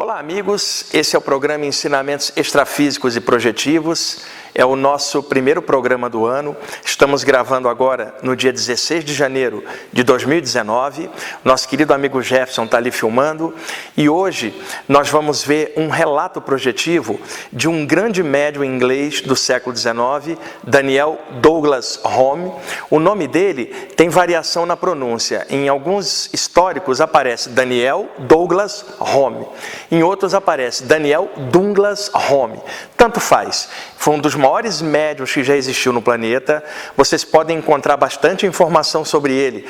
Olá, amigos. Esse é o programa Ensinamentos Extrafísicos e Projetivos. É o nosso primeiro programa do ano. Estamos gravando agora no dia 16 de janeiro de 2019. Nosso querido amigo Jefferson está ali filmando. E hoje nós vamos ver um relato projetivo de um grande médium inglês do século XIX, Daniel Douglas Home. O nome dele tem variação na pronúncia. Em alguns históricos aparece Daniel Douglas Home. Em outros aparece Daniel Douglas Home. Tanto faz. Foi um dos maiores médiuns que já existiu no planeta. Vocês podem encontrar bastante informação sobre ele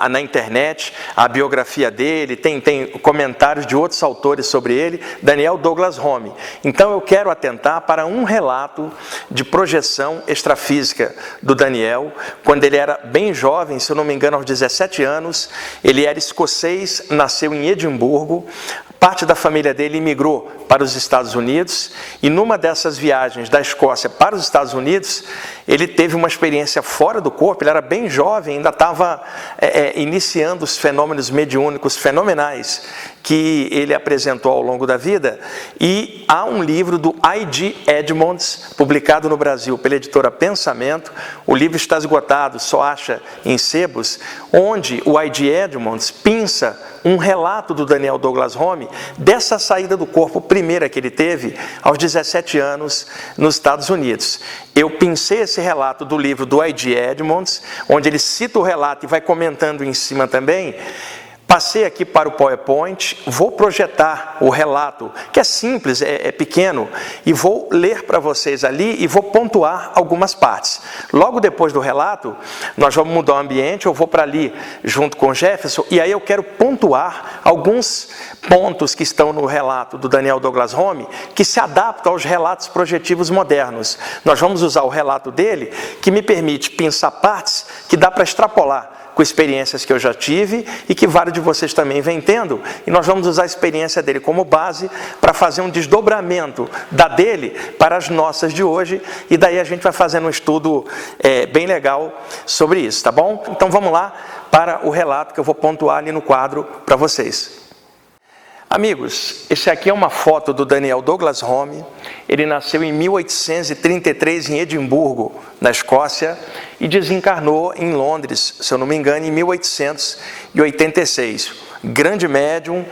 na internet, a biografia dele, tem comentários de outros autores sobre ele, Daniel Douglas Home. Então eu quero atentar para um relato de projeção extrafísica do Daniel, quando ele era bem jovem, se eu não me engano, aos 17 anos. Ele era escocês, nasceu em Edimburgo. Parte da família dele imigrou para os Estados Unidos e numa dessas viagens da Escócia para os Estados Unidos, ele teve uma experiência fora do corpo. Ele era bem jovem, ainda estava iniciando os fenômenos mediúnicos fenomenais que ele apresentou ao longo da vida. E há um livro do I.G. Edmonds, publicado no Brasil pela editora Pensamento. O livro está esgotado, só acha em sebos, onde o I.G. Edmonds pinça um relato do Daniel Douglas Home dessa saída do corpo primeira que ele teve aos 17 anos nos Estados Unidos. Eu pincei esse relato do livro do I.G. Edmonds, onde ele cita o relato e vai comentando em cima também. Passei aqui para o PowerPoint, vou projetar o relato, que é simples, é pequeno, e vou ler para vocês ali e vou pontuar algumas partes. Logo depois do relato, nós vamos mudar o ambiente, eu vou para ali junto com o Jefferson, e aí eu quero pontuar alguns pontos que estão no relato do Daniel Douglas Home, que se adaptam aos relatos projetivos modernos. Nós vamos usar o relato dele, que me permite pensar partes que dá para extrapolar com experiências que eu já tive e que vários de vocês também vêm tendo, e nós vamos usar a experiência dele como base para fazer um desdobramento da dele para as nossas de hoje, e daí a gente vai fazendo um estudo bem legal sobre isso, tá bom? Então vamos lá para o relato que eu vou pontuar ali no quadro para vocês. Amigos, esse aqui é uma foto do Daniel Douglas Home. Ele nasceu em 1833 em Edimburgo, na Escócia, e desencarnou em Londres, se eu não me engano, em 1886. Grande médium,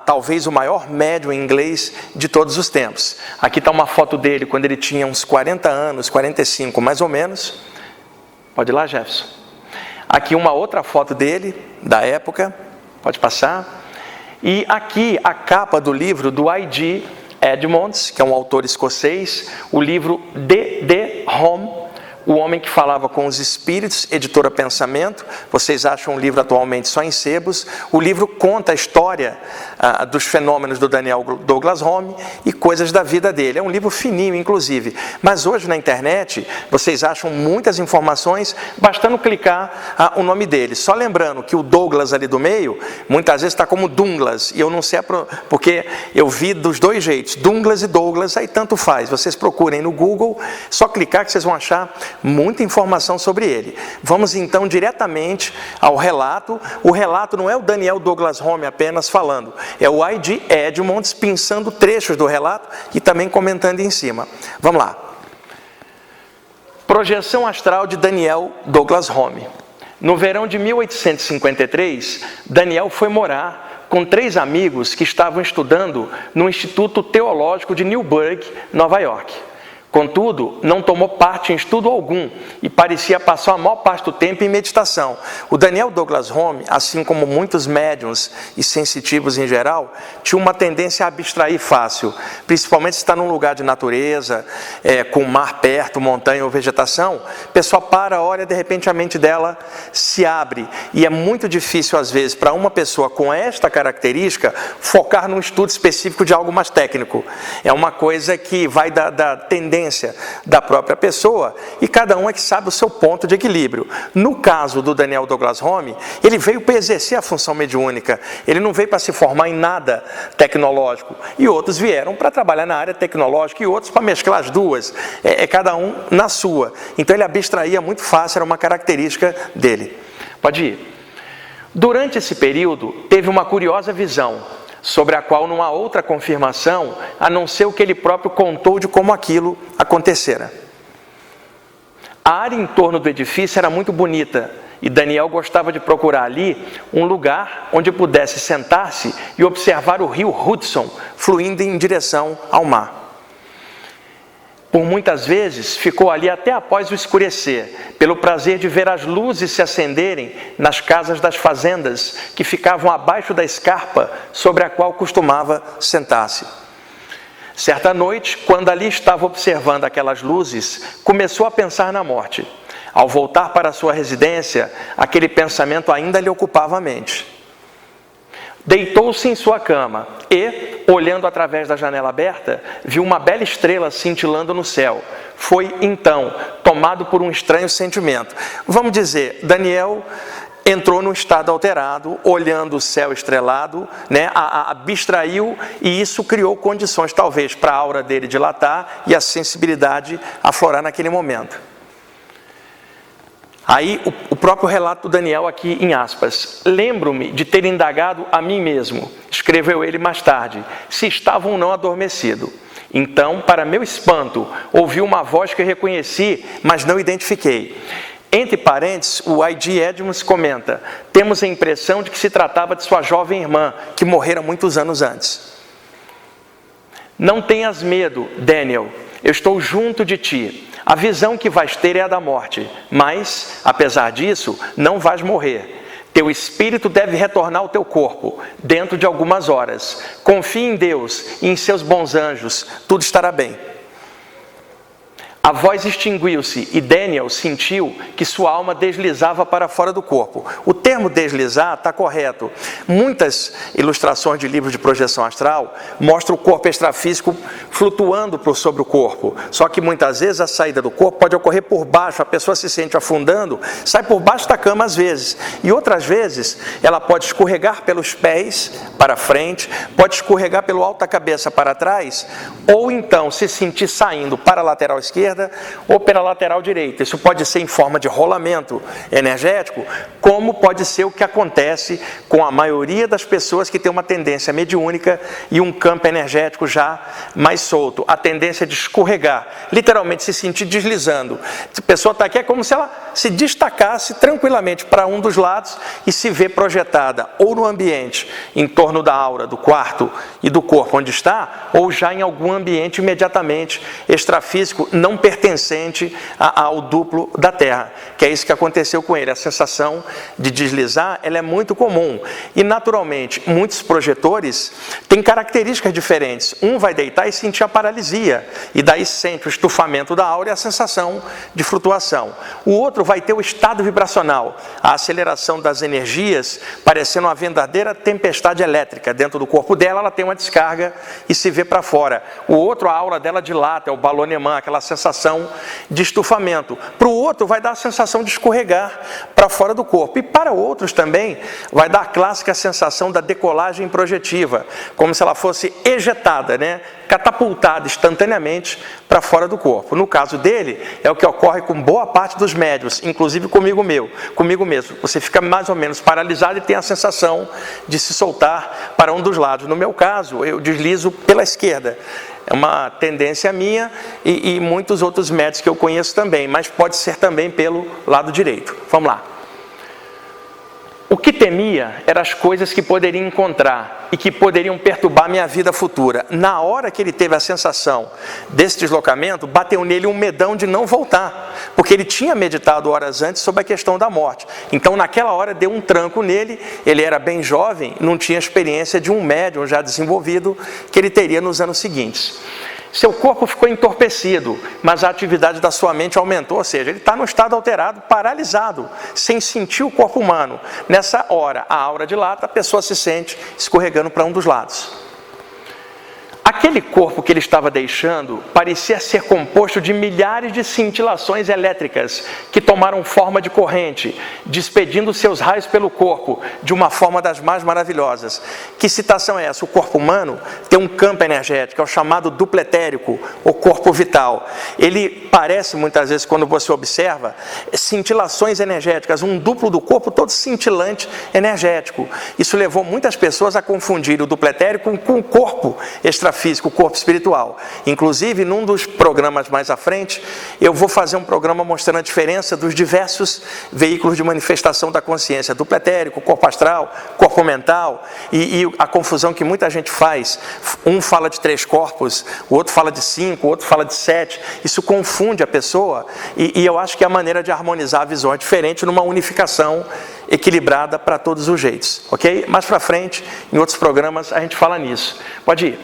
talvez o maior médium inglês de todos os tempos. Aqui está uma foto dele quando ele tinha uns 40 anos, 45 mais ou menos. Pode ir lá, Jefferson. Aqui uma outra foto dele, da época. Pode passar. E aqui a capa do livro do I.G. Edmonds, que é um autor escocês, o livro D.D. Home, O Homem que Falava com os Espíritos, editora Pensamento. Vocês acham o livro atualmente só em sebos. O livro conta a história dos fenômenos do Daniel Douglas Home e coisas da vida dele. É um livro fininho, inclusive. Mas hoje na internet, vocês acham muitas informações, bastando clicar o nome dele. Só lembrando que o Douglas ali do meio, muitas vezes está como Douglas. E eu não sei, porque eu vi dos dois jeitos, Douglas e Douglas, aí tanto faz. Vocês procurem no Google, só clicar que vocês vão achar muita informação sobre ele. Vamos então diretamente ao relato. O relato não é o Daniel Douglas Home apenas falando, é o I.G. Edmonds pinçando trechos do relato e também comentando em cima. Vamos lá. Projeção astral de Daniel Douglas Home. No verão de 1853, Daniel foi morar com 3 amigos que estavam estudando no Instituto Teológico de Newburgh, Nova York. Contudo, não tomou parte em estudo algum e parecia passar a maior parte do tempo em meditação. O Daniel Douglas Home, assim como muitos médiuns e sensitivos em geral, tinha uma tendência a abstrair fácil, principalmente se está num lugar de natureza, com mar perto, montanha ou vegetação. A pessoa para, olha, de repente a mente dela se abre. E é muito difícil, às vezes, para uma pessoa com esta característica, focar num estudo específico de algo mais técnico. É uma coisa que vai da tendência da própria pessoa, e cada um é que sabe o seu ponto de equilíbrio. No caso do Daniel Douglas Home, ele veio para exercer a função mediúnica, ele não veio para se formar em nada tecnológico, e outros vieram para trabalhar na área tecnológica, e outros para mesclar as duas, cada um na sua. Então ele abstraía muito fácil, era uma característica dele. Pode ir. Durante esse período, teve uma curiosa visão. sobre a qual não há outra confirmação, a não ser o que ele próprio contou de como aquilo acontecera. A área em torno do edifício era muito bonita, e Daniel gostava de procurar ali um lugar onde pudesse sentar-se e observar o rio Hudson fluindo em direção ao mar. Por muitas vezes ficou ali até após o escurecer, pelo prazer de ver as luzes se acenderem nas casas das fazendas que ficavam abaixo da escarpa sobre a qual costumava sentar-se. Certa noite, quando ali estava observando aquelas luzes, começou a pensar na morte. Ao voltar para sua residência, aquele pensamento ainda lhe ocupava a mente. Deitou-se em sua cama e, olhando através da janela aberta, viu uma bela estrela cintilando no céu. Foi, então, tomado por um estranho sentimento. Vamos dizer, Daniel entrou num estado alterado, olhando o céu estrelado, abstraiu, e isso criou condições, talvez, para a aura dele dilatar e a sensibilidade aflorar naquele momento. Aí, o próprio relato do Daniel aqui em aspas. Lembro-me de ter indagado a mim mesmo, escreveu ele mais tarde, se estava ou não adormecido. Então, para meu espanto, ouvi uma voz que reconheci, mas não identifiquei. Entre parênteses, o I.G. Edmonds comenta, temos a impressão de que se tratava de sua jovem irmã, que morrera muitos anos antes. Não tenhas medo, Daniel, eu estou junto de ti. A visão que vais ter é a da morte, mas, apesar disso, não vais morrer. Teu espírito deve retornar ao teu corpo, dentro de algumas horas. Confie em Deus e em seus bons anjos, tudo estará bem. A voz extinguiu-se e Daniel sentiu que sua alma deslizava para fora do corpo. O termo deslizar está correto. Muitas ilustrações de livros de projeção astral mostram o corpo extrafísico flutuando sobre o corpo. Só que muitas vezes a saída do corpo pode ocorrer por baixo, a pessoa se sente afundando, sai por baixo da cama às vezes. E outras vezes ela pode escorregar pelos pés para frente, pode escorregar pelo alto da cabeça para trás, ou então se sentir saindo para a lateral esquerda, ou pela lateral direita. Isso pode ser em forma de rolamento energético, como pode ser o que acontece com a maioria das pessoas que tem uma tendência mediúnica e um campo energético já mais solto. A tendência de escorregar, literalmente se sentir deslizando. A pessoa está aqui, é como se ela se destacasse tranquilamente para um dos lados e se vê projetada ou no ambiente em torno da aura, do quarto e do corpo onde está, ou já em algum ambiente imediatamente extrafísico, não pertencente ao duplo da Terra, que é isso que aconteceu com ele. A sensação de deslizar, ela é muito comum. E, naturalmente, muitos projetores têm características diferentes. Um vai deitar e sentir a paralisia, e daí sente o estufamento da aura e a sensação de flutuação. O outro vai ter o estado vibracional, a aceleração das energias, parecendo uma verdadeira tempestade elétrica. Dentro do corpo dela, ela tem uma descarga e se vê para fora. O outro, a aura dela dilata, é o ballonnement, aquela sensação de estufamento. Para o outro vai dar a sensação de escorregar para fora do corpo. E para outros também vai dar a clássica sensação da decolagem projetiva, como se ela fosse ejetada, catapultada instantaneamente para fora do corpo. No caso dele, é o que ocorre com boa parte dos médiuns, inclusive comigo mesmo. Você fica mais ou menos paralisado e tem a sensação de se soltar para um dos lados. No meu caso, eu deslizo pela esquerda. É uma tendência minha e muitos outros médios que eu conheço também, mas pode ser também pelo lado direito. Vamos lá. O que temia eram as coisas que poderia encontrar e que poderiam perturbar minha vida futura. Na hora que ele teve a sensação desse deslocamento, bateu nele um medão de não voltar, porque ele tinha meditado horas antes sobre a questão da morte. Então, naquela hora, deu um tranco nele. Ele era bem jovem, não tinha experiência de um médium já desenvolvido que ele teria nos anos seguintes. Seu corpo ficou entorpecido, mas a atividade da sua mente aumentou, ou seja, ele está num estado alterado, paralisado, sem sentir o corpo humano. Nessa hora, a aura dilata, a pessoa se sente escorregando para um dos lados. Aquele corpo que ele estava deixando parecia ser composto de milhares de cintilações elétricas que tomaram forma de corrente, despedindo seus raios pelo corpo de uma forma das mais maravilhosas. Que citação é essa? O corpo humano tem um campo energético, é o chamado duplo etérico, o corpo vital. Ele parece, muitas vezes, quando você observa, cintilações energéticas, um duplo do corpo todo cintilante energético. Isso levou muitas pessoas a confundir o duplo etérico com o corpo extrafísico, o corpo espiritual. Inclusive, num dos programas mais à frente, eu vou fazer um programa mostrando a diferença dos diversos veículos de manifestação da consciência, duplo etérico, corpo astral, corpo mental, e a confusão que muita gente faz. Um fala de 3 corpos, o outro fala de 5, o outro fala de 7. Isso confunde a pessoa, e eu acho que a maneira de harmonizar a visão é diferente numa unificação equilibrada para todos os jeitos, ok? Mais para frente, em outros programas, a gente fala nisso. Pode ir.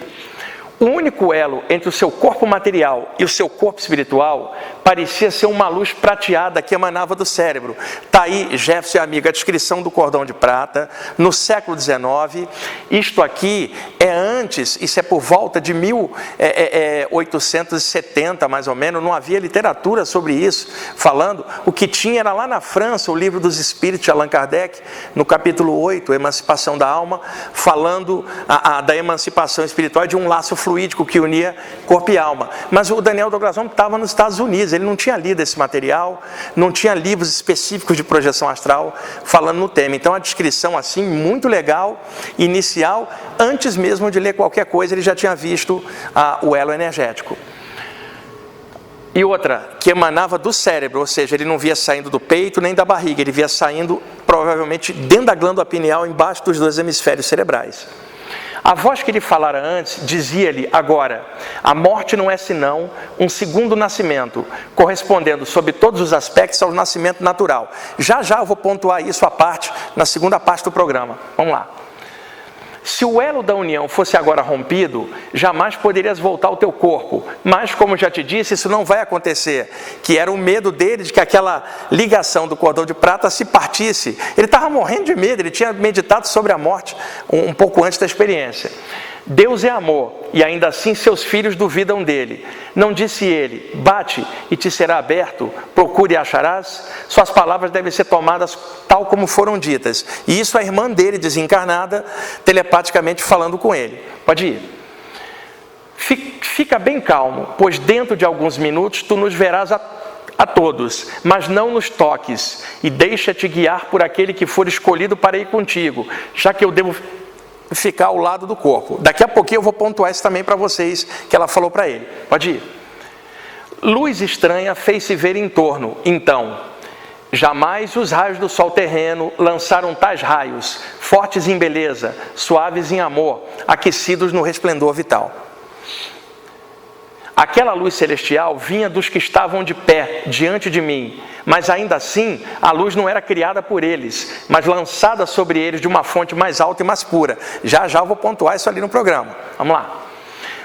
O único elo entre o seu corpo material e o seu corpo espiritual parecia ser uma luz prateada que emanava do cérebro. Está aí, Jefferson e amigo, a descrição do cordão de prata, no século XIX. Isto aqui é antes, isso é por volta de 1870, mais ou menos, não havia literatura sobre isso, falando. O que tinha era lá na França, o Livro dos Espíritos de Allan Kardec, no capítulo 8, Emancipação da Alma, falando da emancipação espiritual de um laço fluídico que unia corpo e alma. Mas o Daniel Douglas Home estava nos Estados Unidos, ele não tinha lido esse material, não tinha livros específicos de projeção astral falando no tema. Então a descrição assim, muito legal, inicial, antes mesmo de ler qualquer coisa, ele já tinha visto o elo energético. E outra, que emanava do cérebro, ou seja, ele não via saindo do peito nem da barriga, ele via saindo provavelmente dentro da glândula pineal, embaixo dos 2 hemisférios cerebrais. A voz que ele falara antes dizia-lhe agora: a morte não é senão um segundo nascimento, correspondendo sob todos os aspectos ao nascimento natural. Já eu vou pontuar isso à parte, na segunda parte do programa. Vamos lá. Se o elo da união fosse agora rompido, jamais poderias voltar ao teu corpo. Mas, como já te disse, isso não vai acontecer. Que era o medo dele de que aquela ligação do cordão de prata se partisse. Ele estava morrendo de medo, ele tinha meditado sobre a morte um pouco antes da experiência. Deus é amor, e ainda assim seus filhos duvidam dele. Não disse ele: bate e te será aberto, procure e acharás? Suas palavras devem ser tomadas tal como foram ditas. E isso a irmã dele, desencarnada, telepaticamente falando com ele. Pode ir. Fica bem calmo, pois dentro de alguns minutos tu nos verás a todos, mas não nos toques, e deixa-te guiar por aquele que for escolhido para ir contigo, já que eu devo ficar ao lado do corpo. Daqui a pouquinho eu vou pontuar isso também para vocês, que ela falou para ele. Pode ir. Luz estranha fez-se ver em torno. Então, jamais os raios do sol terreno lançaram tais raios, fortes em beleza, suaves em amor, aquecidos no resplendor vital. Aquela luz celestial vinha dos que estavam de pé diante de mim, mas ainda assim a luz não era criada por eles, mas lançada sobre eles de uma fonte mais alta e mais pura. Já eu vou pontuar isso ali no programa. Vamos lá.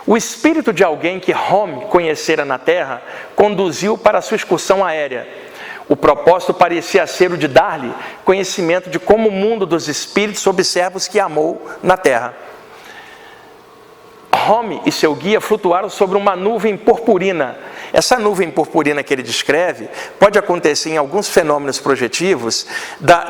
O espírito de alguém que Home conhecera na terra conduziu para a sua excursão aérea. O propósito parecia ser o de dar-lhe conhecimento de como o mundo dos espíritos observa os que amou na terra. Home e seu guia flutuaram sobre uma nuvem purpurina. Essa nuvem purpurina que ele descreve pode acontecer em alguns fenômenos projetivos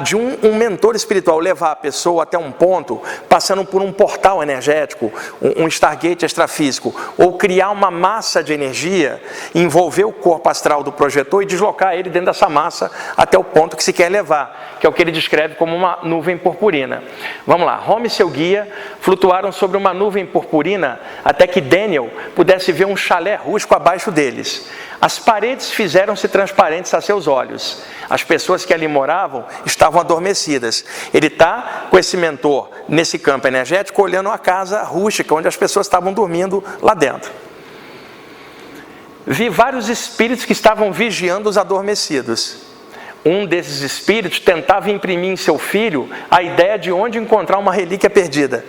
de um mentor espiritual levar a pessoa até um ponto, passando por um portal energético, um Stargate extrafísico, ou criar uma massa de energia, envolver o corpo astral do projetor e deslocar ele dentro dessa massa até o ponto que se quer levar, que é o que ele descreve como uma nuvem purpurina. Vamos lá. Home e seu guia flutuaram sobre uma nuvem purpurina até que Daniel pudesse ver um chalé rústico abaixo deles. As paredes fizeram-se transparentes a seus olhos. As pessoas que ali moravam estavam adormecidas. Ele está com esse mentor nesse campo energético, olhando a casa rústica, onde as pessoas estavam dormindo lá dentro. Vi vários espíritos que estavam vigiando os adormecidos. Um desses espíritos tentava imprimir em seu filho a ideia de onde encontrar uma relíquia perdida.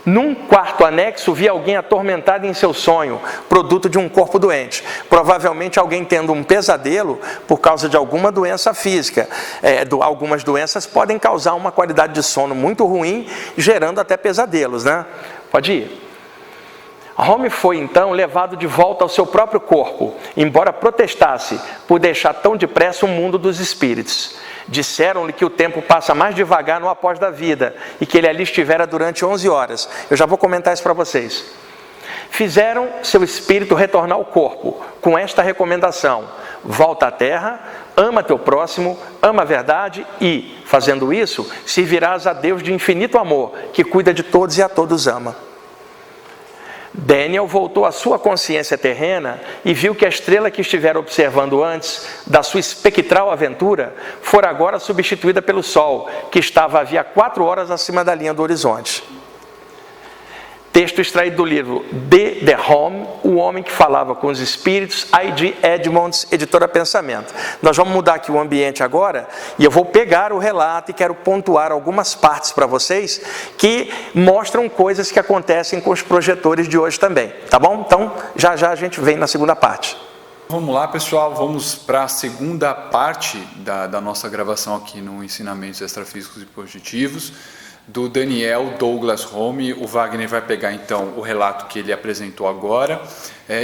Num quarto anexo, vi alguém atormentado em seu sonho, produto de um corpo doente. Provavelmente alguém tendo um pesadelo por causa de alguma doença física. Algumas doenças podem causar uma qualidade de sono muito ruim, gerando até pesadelos, né? Pode ir. Home foi então levado de volta ao seu próprio corpo, embora protestasse por deixar tão depressa o mundo dos espíritos. Disseram-lhe que o tempo passa mais devagar no após da vida e que ele ali estivera durante 11 horas. Eu já vou comentar isso para vocês. Fizeram seu espírito retornar ao corpo com esta recomendação: volta à terra, ama teu próximo, ama a verdade e, fazendo isso, servirás a Deus de infinito amor, que cuida de todos e a todos ama. Daniel voltou à sua consciência terrena e viu que a estrela que estivera observando antes da sua espectral aventura fora agora substituída pelo sol, que estava havia 4 horas acima da linha do horizonte. Texto extraído do livro The Home, o homem que falava com os espíritos, I.G. Edmonds, editora Pensamento. Nós vamos mudar aqui o ambiente agora e eu vou pegar o relato e quero pontuar algumas partes para vocês que mostram coisas que acontecem com os projetores de hoje também, tá bom? Então, já já a gente vem na segunda parte. Vamos lá, pessoal, vamos para a segunda parte da nossa gravação aqui no Ensinamentos Extrafísicos e Projetivos, do Daniel Douglas Home. O Wagner vai pegar então o relato que ele apresentou agora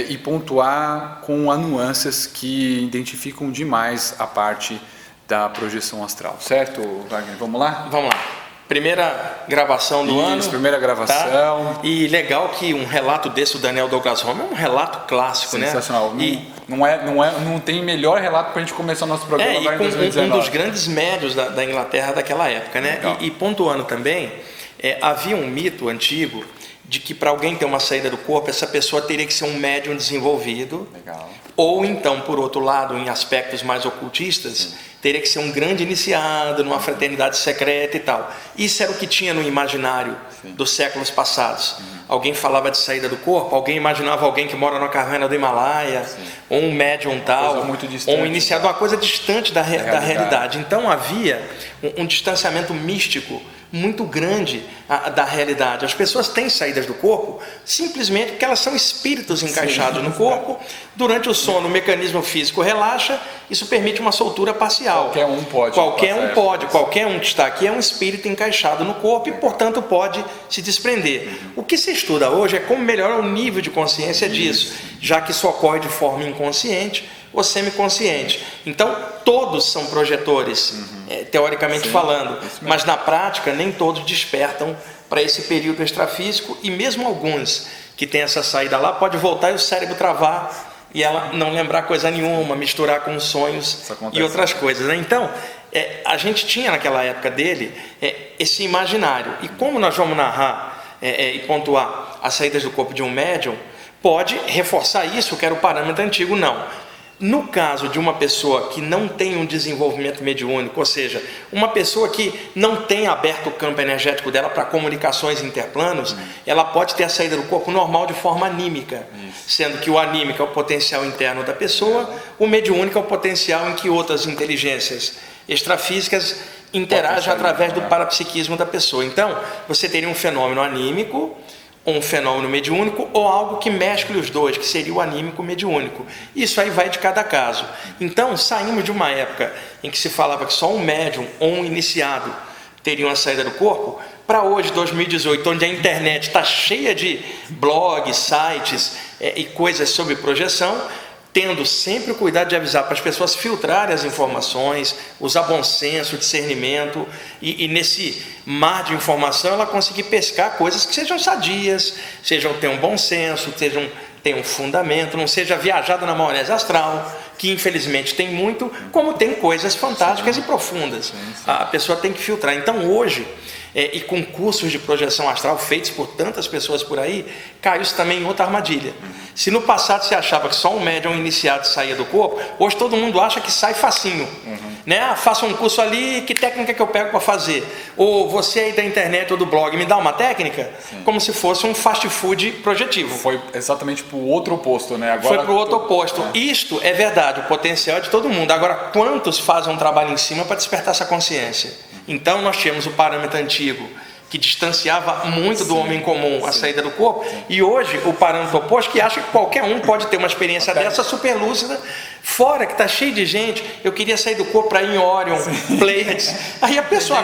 e pontuar com nuances que identificam demais a parte da projeção astral, certo, Wagner? Vamos lá? Vamos lá. Primeira gravação do ano. Primeira gravação. Tá? E legal que um relato desse, o Daniel Douglas Home, é um relato clássico, sensacional, né? Sensacional. Não tem melhor relato para a gente começar o nosso programa agora em 2019. Um dos grandes médios da Inglaterra daquela época, né? E pontuando também, havia um mito antigo de que para alguém ter uma saída do corpo, essa pessoa teria que ser um médium desenvolvido. Legal. Ou então, por outro lado, em aspectos mais ocultistas, teria que ser um grande iniciado numa fraternidade secreta e tal. Isso era o que tinha no imaginário dos séculos passados. Alguém falava de saída do corpo, alguém imaginava alguém que mora na caverna do Himalaia, ou um médium tal, ou um iniciado, uma coisa distante da realidade. Então havia um distanciamento místico muito grande da realidade. As pessoas têm saídas do corpo simplesmente porque elas são espíritos encaixados no corpo. Durante o sono, o mecanismo físico relaxa, isso permite uma soltura parcial. Qualquer um pode. Qualquer um que está aqui é um espírito encaixado no corpo e, portanto, pode se desprender. O que se estuda hoje é como melhorar o nível de consciência disso, já que isso ocorre de forma inconsciente ou semiconsciente. Então, todos são projetores, teoricamente falando, mas na prática nem todos despertam para esse período extrafísico, e mesmo alguns que têm essa saída lá, pode voltar e o cérebro travar e ela não lembrar coisa nenhuma, misturar com sonhos e outras coisas, né? Então, a gente tinha naquela época dele esse imaginário, e como nós vamos narrar e pontuar as saídas do corpo de um médium, pode reforçar isso, que era o parâmetro antigo, não. No caso de uma pessoa que não tem um desenvolvimento mediúnico, ou seja, uma pessoa que não tem aberto o campo energético dela para comunicações interplanos, ela pode ter a saída do corpo normal de forma anímica, sendo que o anímico é o potencial interno da pessoa, o mediúnico é o potencial em que outras inteligências extrafísicas interagem através do parapsiquismo da pessoa. Então, você teria um fenômeno anímico, um fenômeno mediúnico, ou algo que mescle os dois, que seria o anímico mediúnico. Isso aí vai de cada caso. Então, saímos de uma época em que se falava que só um médium ou um iniciado teriam a saída do corpo, para hoje, 2018, onde a internet está cheia de blogs, sites e coisas sobre projeção, tendo sempre o cuidado de avisar para as pessoas filtrarem as informações, usar bom senso, discernimento, e nesse mar de informação ela conseguir pescar coisas que sejam sadias, tenham bom senso, tenham fundamento, não seja viajada na maionese astral, que infelizmente tem muito, como tem coisas fantásticas e profundas. A pessoa tem que filtrar. Então hoje, e com cursos de projeção astral feitos por tantas pessoas por aí, caiu-se também em outra armadilha. Se no passado você achava que só um médium iniciado saía do corpo, hoje todo mundo acha que sai facinho. Né? Faça um curso ali, que técnica que eu pego para fazer? Ou você aí da internet ou do blog me dá uma técnica? Como se fosse um fast food projetivo. Foi exatamente para o outro oposto, né? Agora, foi para o outro oposto. Isto é verdade, o potencial é de todo mundo. Agora, quantos fazem um trabalho em cima para despertar essa consciência? Então, nós tínhamos o parâmetro antigo, que distanciava muito do homem comum a saída do corpo, e hoje o parâmetro oposto, que acha que qualquer um pode ter uma experiência dessa super lúcida, fora que está cheio de gente. Eu queria sair do corpo para ir em Orion, Pleiades. Aí a pessoa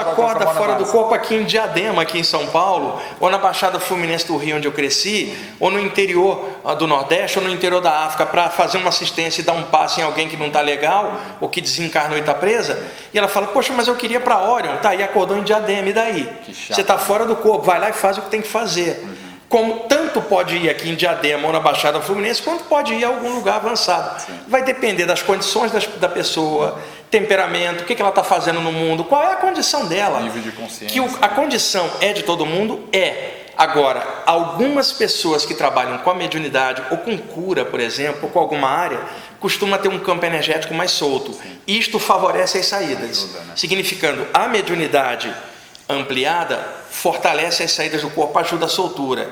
acorda fora do corpo aqui em Diadema, aqui em São Paulo, ou na Baixada Fluminense do Rio, onde eu cresci, ou no interior do Nordeste, ou no interior da África, para fazer uma assistência e dar um passe em alguém que não está legal, ou que desencarnou e está presa, e ela fala, poxa, mas eu queria para Orion, tá, e acordou em Diadema, e daí? Você está fora do corpo, vai lá e faz o que tem que fazer. Como tanto pode ir aqui em Diadema ou na Baixada Fluminense, quanto pode ir a algum lugar avançado. Vai depender das condições da pessoa, temperamento, o que ela está fazendo no mundo, qual é a condição dela. Nível de consciência. Que a condição é de todo mundo, Agora, algumas pessoas que trabalham com a mediunidade, ou com cura, por exemplo, ou com alguma área, costuma ter um campo energético mais solto. Isto favorece as saídas, significando a mediunidade ampliada fortalece as saídas do corpo, ajuda a soltura.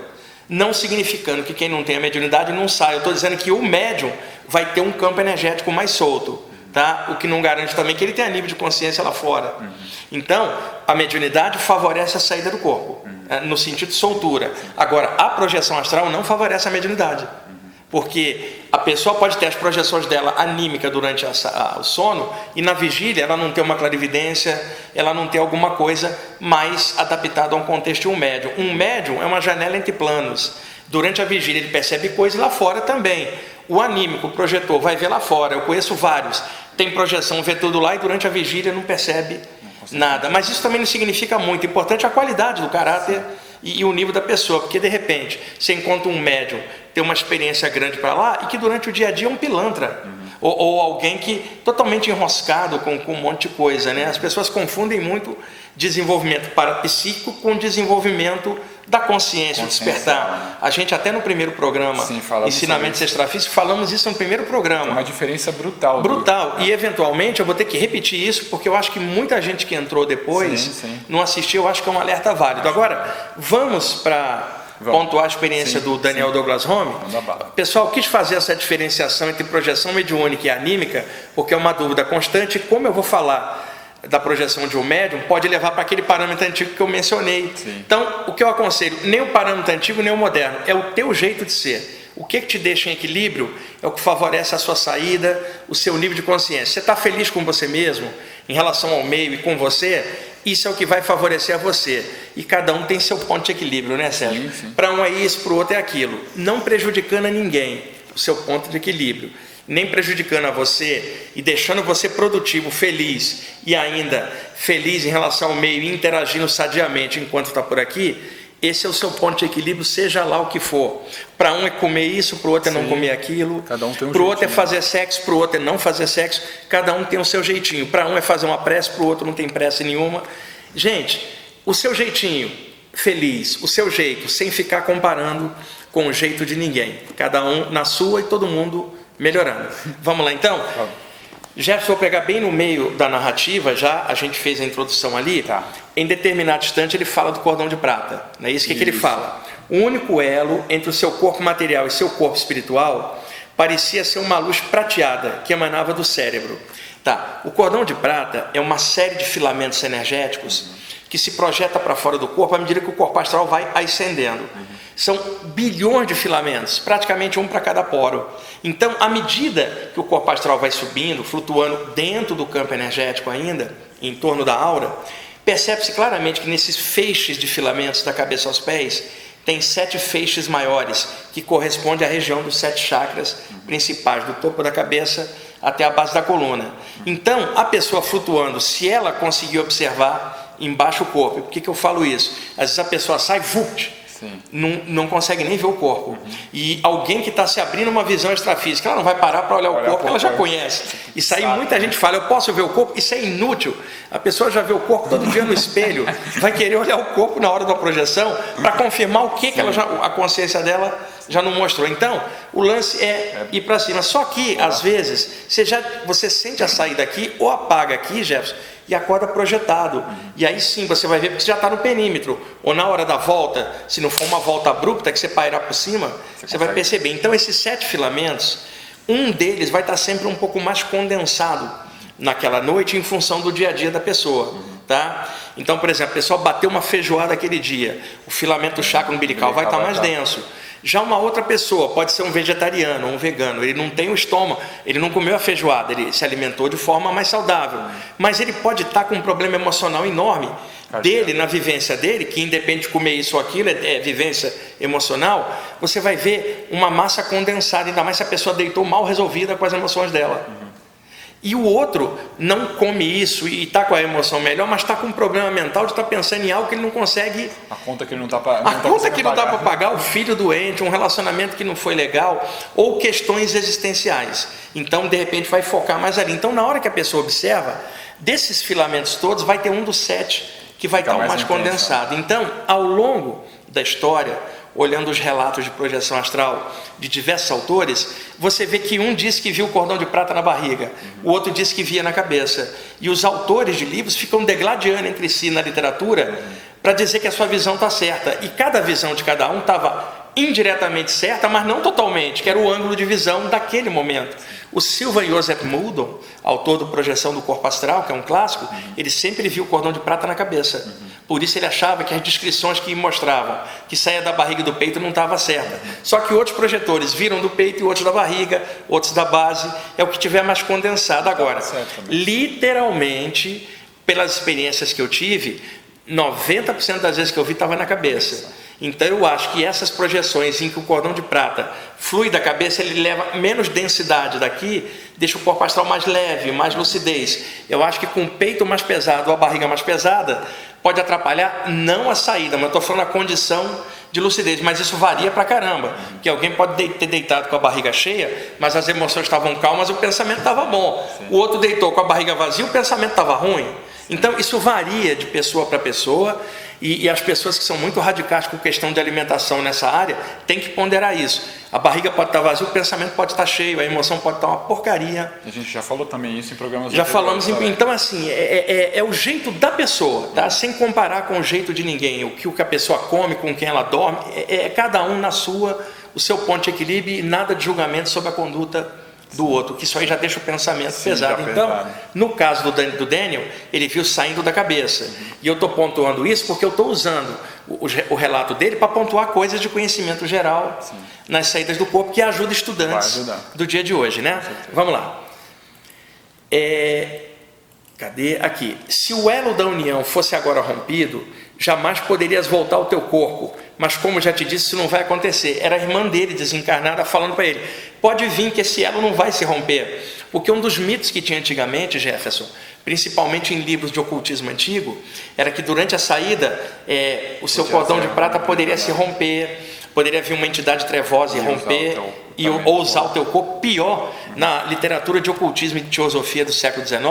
Não significando que quem não tem a mediunidade não sai. Eu estou dizendo que o médium vai ter um campo energético mais solto, tá? O que não garante também que ele tenha nível de consciência lá fora. Então, a mediunidade favorece a saída do corpo, no sentido de soltura. Agora, a projeção astral não favorece a mediunidade. Porque a pessoa pode ter as projeções dela anímica durante o sono, e na vigília ela não tem uma clarividência, ela não tem alguma coisa mais adaptada a um contexto de um médium. Um médium é uma janela entre planos. Durante a vigília ele percebe coisas, lá fora também. O anímico, o projetor, vai ver lá fora. Eu conheço vários. Tem projeção, vê tudo lá, e durante a vigília não percebe nada. Mas isso também não significa muito. O importante é a qualidade do caráter e o nível da pessoa, porque de repente você encontra um médium, tem uma experiência grande para lá, e que durante o dia a dia é um pilantra, ou alguém que totalmente enroscado com um monte de coisa, né? As pessoas confundem muito desenvolvimento parapsíquico com desenvolvimento da consciência, o despertar. A gente até no primeiro programa, Ensinamentos Extrafísicos, falamos isso no primeiro programa. É uma diferença brutal. Brutal. E eventualmente eu vou ter que repetir isso, porque eu acho que muita gente que entrou depois não assistiu. Eu acho que é um alerta válido. Agora, vamos para pontuar a experiência do Daniel Douglas Home. Pessoal, quis fazer essa diferenciação entre projeção mediúnica e anímica, porque é uma dúvida constante. Como eu vou falar da projeção de um médium, pode levar para aquele parâmetro antigo que eu mencionei. Então, o que eu aconselho, nem o parâmetro antigo, nem o moderno, é o teu jeito de ser. O que te deixa em equilíbrio é o que favorece a sua saída, o seu nível de consciência. Você está feliz com você mesmo, em relação ao meio e com você, isso é o que vai favorecer a você. E cada um tem seu ponto de equilíbrio, né, Sérgio? Para um é isso, para o outro é aquilo. Não prejudicando a ninguém o seu ponto de equilíbrio, nem prejudicando a você e deixando você produtivo, feliz, e ainda feliz em relação ao meio, interagindo sadiamente enquanto está por aqui. Esse é o seu ponto de equilíbrio, seja lá o que for. Para um é comer isso, para o outro é não comer aquilo. Cada um tem para o outro é fazer sexo, para o outro é não fazer sexo. Cada um tem o seu jeitinho. Para um é fazer uma prece, para o outro não tem prece nenhuma. Gente, o seu jeitinho feliz, o seu jeito, sem ficar comparando com o jeito de ninguém. Cada um na sua e todo mundo melhorando. Vamos lá então? Jefferson, vou pegar bem no meio da narrativa, já a gente fez a introdução ali. Em determinado instante ele fala do cordão de prata, não é isso? Que ele fala? O único elo entre o seu corpo material e seu corpo espiritual parecia ser uma luz prateada que emanava do cérebro. O cordão de prata é uma série de filamentos energéticos que se projeta para fora do corpo à medida que o corpo astral vai ascendendo. São bilhões de filamentos, praticamente um para cada poro. Então, à medida que o corpo astral vai subindo, flutuando dentro do campo energético ainda, em torno da aura, percebe-se claramente que nesses feixes de filamentos da cabeça aos pés, tem 7 feixes maiores, que correspondem à região dos 7 chakras principais, do topo da cabeça até a base da coluna. Então, a pessoa flutuando, se ela conseguir observar embaixo o corpo, por que eu falo isso? Às vezes a pessoa sai, não consegue nem ver o corpo. E alguém que está se abrindo uma visão extrafísica, ela não vai parar para olhar o corpo, ela já conhece. Isso aí muita gente fala, eu posso ver o corpo? Isso é inútil. A pessoa já vê o corpo todo dia no espelho, vai querer olhar o corpo na hora da projeção para confirmar o que ela a consciência dela já não mostrou. Então, o lance é ir para cima. Só que, às vezes, você sente a saída aqui, ou apaga aqui, Jefferson, e acorda projetado. E aí sim você vai ver, porque você já está no perímetro. Ou na hora da volta, se não for uma volta abrupta, que você pairar por cima, você vai perceber. Então, esses 7 filamentos, um deles vai estar sempre um pouco mais condensado naquela noite, em função do dia a dia da pessoa. Tá? Então, por exemplo, a pessoa bateu uma feijoada aquele dia, o filamento do chakra umbilical vai estar mais denso. Já uma outra pessoa, pode ser um vegetariano ou um vegano, ele não tem o estômago, ele não comeu a feijoada, ele se alimentou de forma mais saudável, mas ele pode estar com um problema emocional enorme dele, na vivência dele, que independe de comer isso ou aquilo, é vivência emocional, você vai ver uma massa condensada, ainda mais se a pessoa deitou mal resolvida com as emoções dela. E o outro não come isso e está com a emoção melhor, mas está com um problema mental de estar pensando em algo que ele não consegue... A conta que ele não está para pagar, o filho doente, um relacionamento que não foi legal, ou questões existenciais. Então, de repente, vai focar mais ali. Então, na hora que a pessoa observa, desses filamentos todos, vai ter um dos 7 que vai estar mais condensado. Então, ao longo da história, olhando os relatos de projeção astral de diversos autores, você vê que um diz que viu o cordão de prata na barriga, o outro diz que via na cabeça. E os autores de livros ficam degladiando entre si na literatura para dizer que a sua visão está certa. E cada visão de cada um estava indiretamente certa, mas não totalmente, que era o ângulo de visão daquele momento. O Sylvan Joseph Muldon, autor do Projeção do Corpo Astral, que é um clássico, ele sempre viu o cordão de prata na cabeça. Por isso ele achava que as descrições que mostravam que saía da barriga e do peito não estava certa. Só que outros projetores viram do peito e outros da barriga, outros da base, é o que tiver mais condensado. Agora, literalmente, pelas experiências que eu tive, 90% das vezes que eu vi estava na cabeça. Então eu acho que essas projeções em que o cordão de prata flui da cabeça, ele leva menos densidade daqui, deixa o corpo astral mais leve, mais lucidez. Eu acho que com o peito mais pesado ou a barriga mais pesada, pode atrapalhar não a saída, mas eu estou falando a condição de lucidez, mas isso varia pra caramba, que alguém pode ter deitado com a barriga cheia, mas as emoções estavam calmas e o pensamento estava bom. O outro deitou com a barriga vazia e o pensamento estava ruim. Então isso varia de pessoa para pessoa, e as pessoas que são muito radicais com questão de alimentação nessa área têm que ponderar isso. A barriga pode estar vazia, o pensamento pode estar cheio, a emoção pode estar uma porcaria. A gente já falou também isso em programas já falamos. Então assim, é o jeito da pessoa, tá? Sem comparar com o jeito de ninguém. O que a pessoa come, com quem ela dorme, é cada um na o seu ponto de equilíbrio, e nada de julgamento sobre a conduta do outro, que isso aí já deixa o pensamento pesado. Então, no caso do Daniel, ele viu saindo da cabeça. E eu estou pontuando isso porque eu estou usando o relato dele para pontuar coisas de conhecimento geral nas saídas do corpo, que ajuda estudantes do dia de hoje, né? Vamos lá. Cadê? Aqui. Se o elo da união fosse agora rompido, jamais poderias voltar ao teu corpo, mas como já te disse, isso não vai acontecer. Era a irmã dele desencarnada falando para ele, pode vir que esse elo não vai se romper, porque um dos mitos que tinha antigamente, Jefferson, principalmente em livros de ocultismo antigo, era que durante a saída o seu cordão de prata poderia se romper, poderia vir uma entidade trevosa e romper, ou usar o teu corpo. Pior, na literatura de ocultismo e de teosofia do século XIX,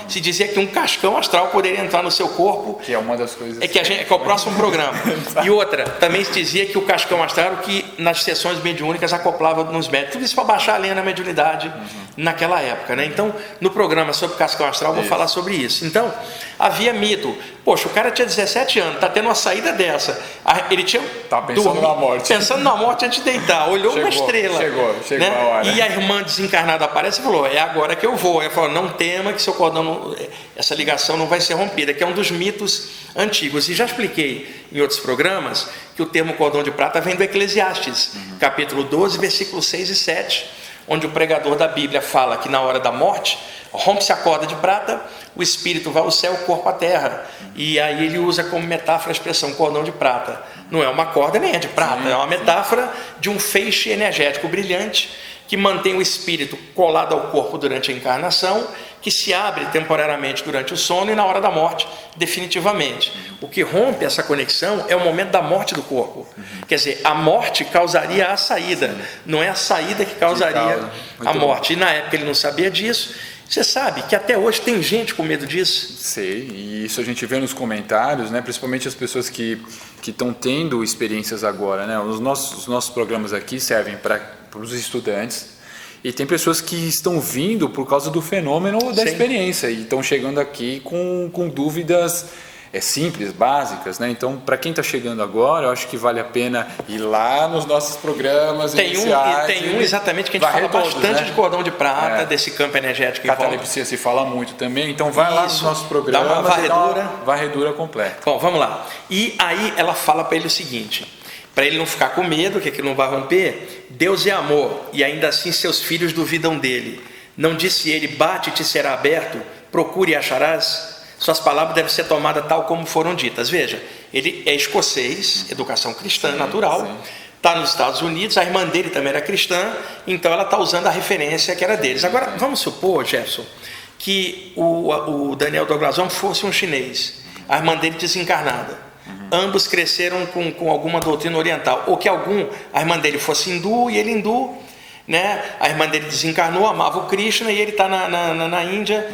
se dizia que um cascão astral poderia entrar no seu corpo, que é uma das coisas que é o próximo programa. E outra, também se dizia que o cascão astral era o que nas sessões mediúnicas acoplava nos médicos. Tudo isso para baixar a linha na mediunidade naquela época, né? Então, no programa sobre cascão astral, eu vou falar sobre isso. Então, havia mito. Poxa, o cara tinha 17 anos, está tendo uma saída dessa. Ele tinha pensando na morte. Pensando na morte antes de deitar. Olhou uma estrela. Chegou né? a hora. E a irmã desencarnada aparece e falou, é agora que eu vou. Ela falou, não tema que seu cordão, essa ligação não vai ser rompida, que é um dos mitos antigos. E já expliquei em outros programas que o termo cordão de prata vem do Eclesiastes, capítulo 12, versículos 6 e 7, onde o pregador da Bíblia fala que na hora da morte, rompe-se a corda de prata, o espírito vai ao céu, o corpo à terra. E aí ele usa como metáfora a expressão cordão de prata. Não é uma corda nem é de prata, é uma metáfora de um feixe energético brilhante que mantém o espírito colado ao corpo durante a encarnação, que se abre temporariamente durante o sono e na hora da morte, definitivamente. O que rompe essa conexão é o momento da morte do corpo. Quer dizer, a morte causaria a saída, não é a saída que causaria a morte. E na época ele não sabia disso. Você sabe que até hoje tem gente com medo disso? Sei, e isso a gente vê nos comentários, né? Principalmente as pessoas que estão tendo experiências agora, né? Os nossos programas aqui servem para os estudantes, e tem pessoas que estão vindo por causa do fenômeno da experiência, e estão chegando aqui com dúvidas simples, básicas, né? Então, para quem está chegando agora, eu acho que vale a pena ir lá nos nossos programas iniciais. Tem um exatamente que a gente fala todos, bastante, né? de cordão de prata, desse campo energético. Catalepsia se fala muito também, então vai lá nos nossos programas, dá uma varredura. Varredura completa. Bom, vamos lá. E aí ela fala para ele o seguinte, para ele não ficar com medo, que aquilo não vai romper: Deus é amor, e ainda assim seus filhos duvidam dele. Não disse ele: bate e te será aberto, procure e acharás? Suas palavras devem ser tomadas tal como foram ditas. Veja, ele é escocês, educação cristã natural, está nos Estados Unidos, a irmã dele também era cristã, então ela está usando a referência que era deles. Agora, vamos supor, Jefferson, que o Daniel Douglas Home fosse um chinês, a irmã dele desencarnada. Ambos cresceram com alguma doutrina oriental, ou que a irmã dele fosse hindu e ele hindu, né? A irmã dele desencarnou, amava o Krishna e ele está na Índia.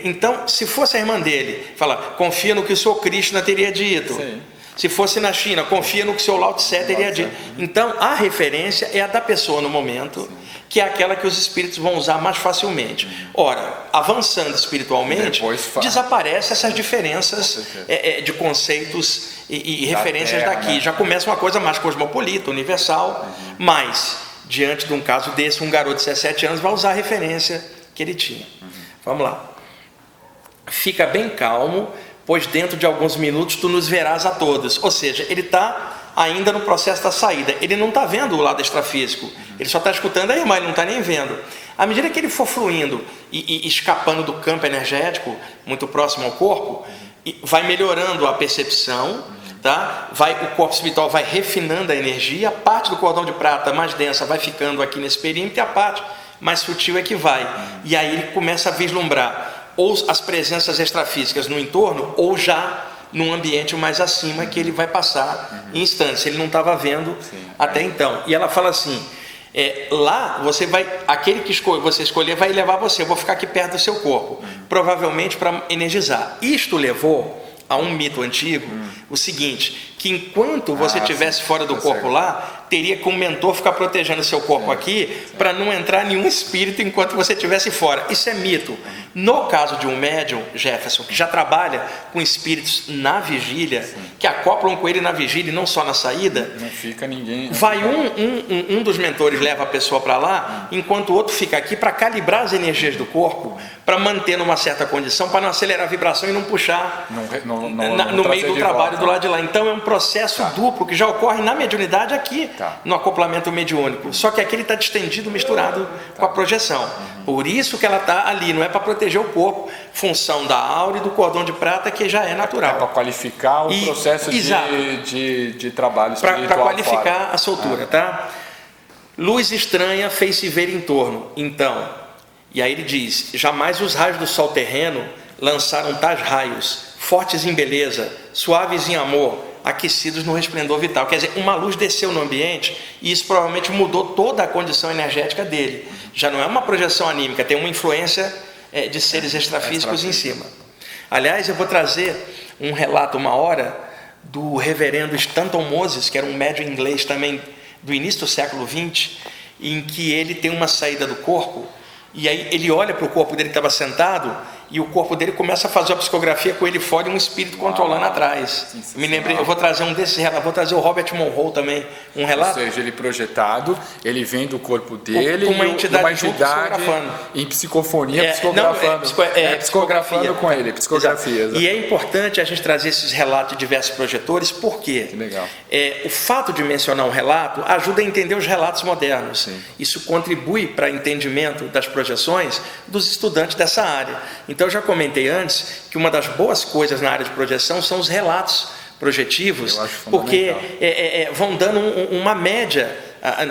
Então, se fosse a irmã dele, fala: confia no que o seu Krishna teria dito. Sim. Se fosse na China, confia no que o seu Lao Tse teria dito. Então, a referência é a da pessoa no momento, que é aquela que os espíritos vão usar mais facilmente. Ora, avançando espiritualmente, desaparecem essas diferenças de conceitos e referências daqui. Já começa uma coisa mais cosmopolita, universal, mas, diante de um caso desse, um garoto de 17 anos vai usar a referência que ele tinha. Vamos lá. Fica bem calmo, pois dentro de alguns minutos tu nos verás a todos. Ou seja, ele está ainda no processo da saída, ele não está vendo o lado extrafísico, ele só está escutando a irmã, ele não está nem vendo. À medida que ele for fluindo e escapando do campo energético, muito próximo ao corpo, vai melhorando a percepção, tá? O corpo espiritual vai refinando a energia, a parte do cordão de prata mais densa vai ficando aqui nesse perímetro, e a parte mais sutil é que vai. E aí ele começa a vislumbrar ou as presenças extrafísicas no entorno, ou já num ambiente mais acima, que ele vai passar em instantes. Ele não estava vendo até então. E ela fala assim: lá você vai, aquele que você escolher vai levar você, eu vou ficar aqui perto do seu corpo, provavelmente para energizar. Isto levou a um mito antigo, o seguinte, que enquanto você estivesse fora do corpo lá, teria que um mentor ficar protegendo o seu corpo aqui, para não entrar nenhum espírito enquanto você estivesse fora. Isso é mito. No caso de um médium, Jefferson, que já trabalha com espíritos na vigília, que acoplam com ele na vigília e não só na saída, não fica ninguém. Vai um dos mentores leva a pessoa para lá, enquanto o outro fica aqui para calibrar as energias do corpo, para manter numa certa condição, para não acelerar a vibração e não puxar no meio do trabalho do lado de lá. Então é um processo duplo que já ocorre na mediunidade aqui, no acoplamento mediúnico. Só que aqui ele está distendido, misturado com a projeção. Por isso que ela está ali, não é para proteger o corpo, função da aura e do cordão de prata, que já é natural. É para qualificar o processo de trabalho espiritual. Para qualificar a soltura, tá? Luz estranha fez-se ver em torno, então. E aí ele diz: jamais os raios do sol terreno lançaram tais raios, fortes em beleza, suaves em amor, aquecidos no resplendor vital. Quer dizer, uma luz desceu no ambiente e isso provavelmente mudou toda a condição energética dele. Já não é uma projeção anímica, tem uma influência de seres extrafísicos em cima. Aliás, eu vou trazer um relato uma hora do reverendo Stanton Moses, que era um médium inglês também do início do século XX, em que ele tem uma saída do corpo, e aí ele olha para o corpo dele que estava sentado, e o corpo dele começa a fazer a psicografia com ele fora e um espírito controlando atrás. Me lembrei, eu vou trazer um desses relatos, vou trazer o Robert Monroe também, um relato. Ou seja, ele projetado, ele vem do corpo dele, uma entidade em psicofonia, psicografando com ele, psicografias. E é importante a gente trazer esses relatos de diversos projetores, porque legal. O fato de mencionar um relato ajuda a entender os relatos modernos. Sim. Isso contribui para o entendimento das projeções dos estudantes dessa área. Então, eu já comentei antes que uma das boas coisas na área de projeção são os relatos projetivos, porque vão dando uma média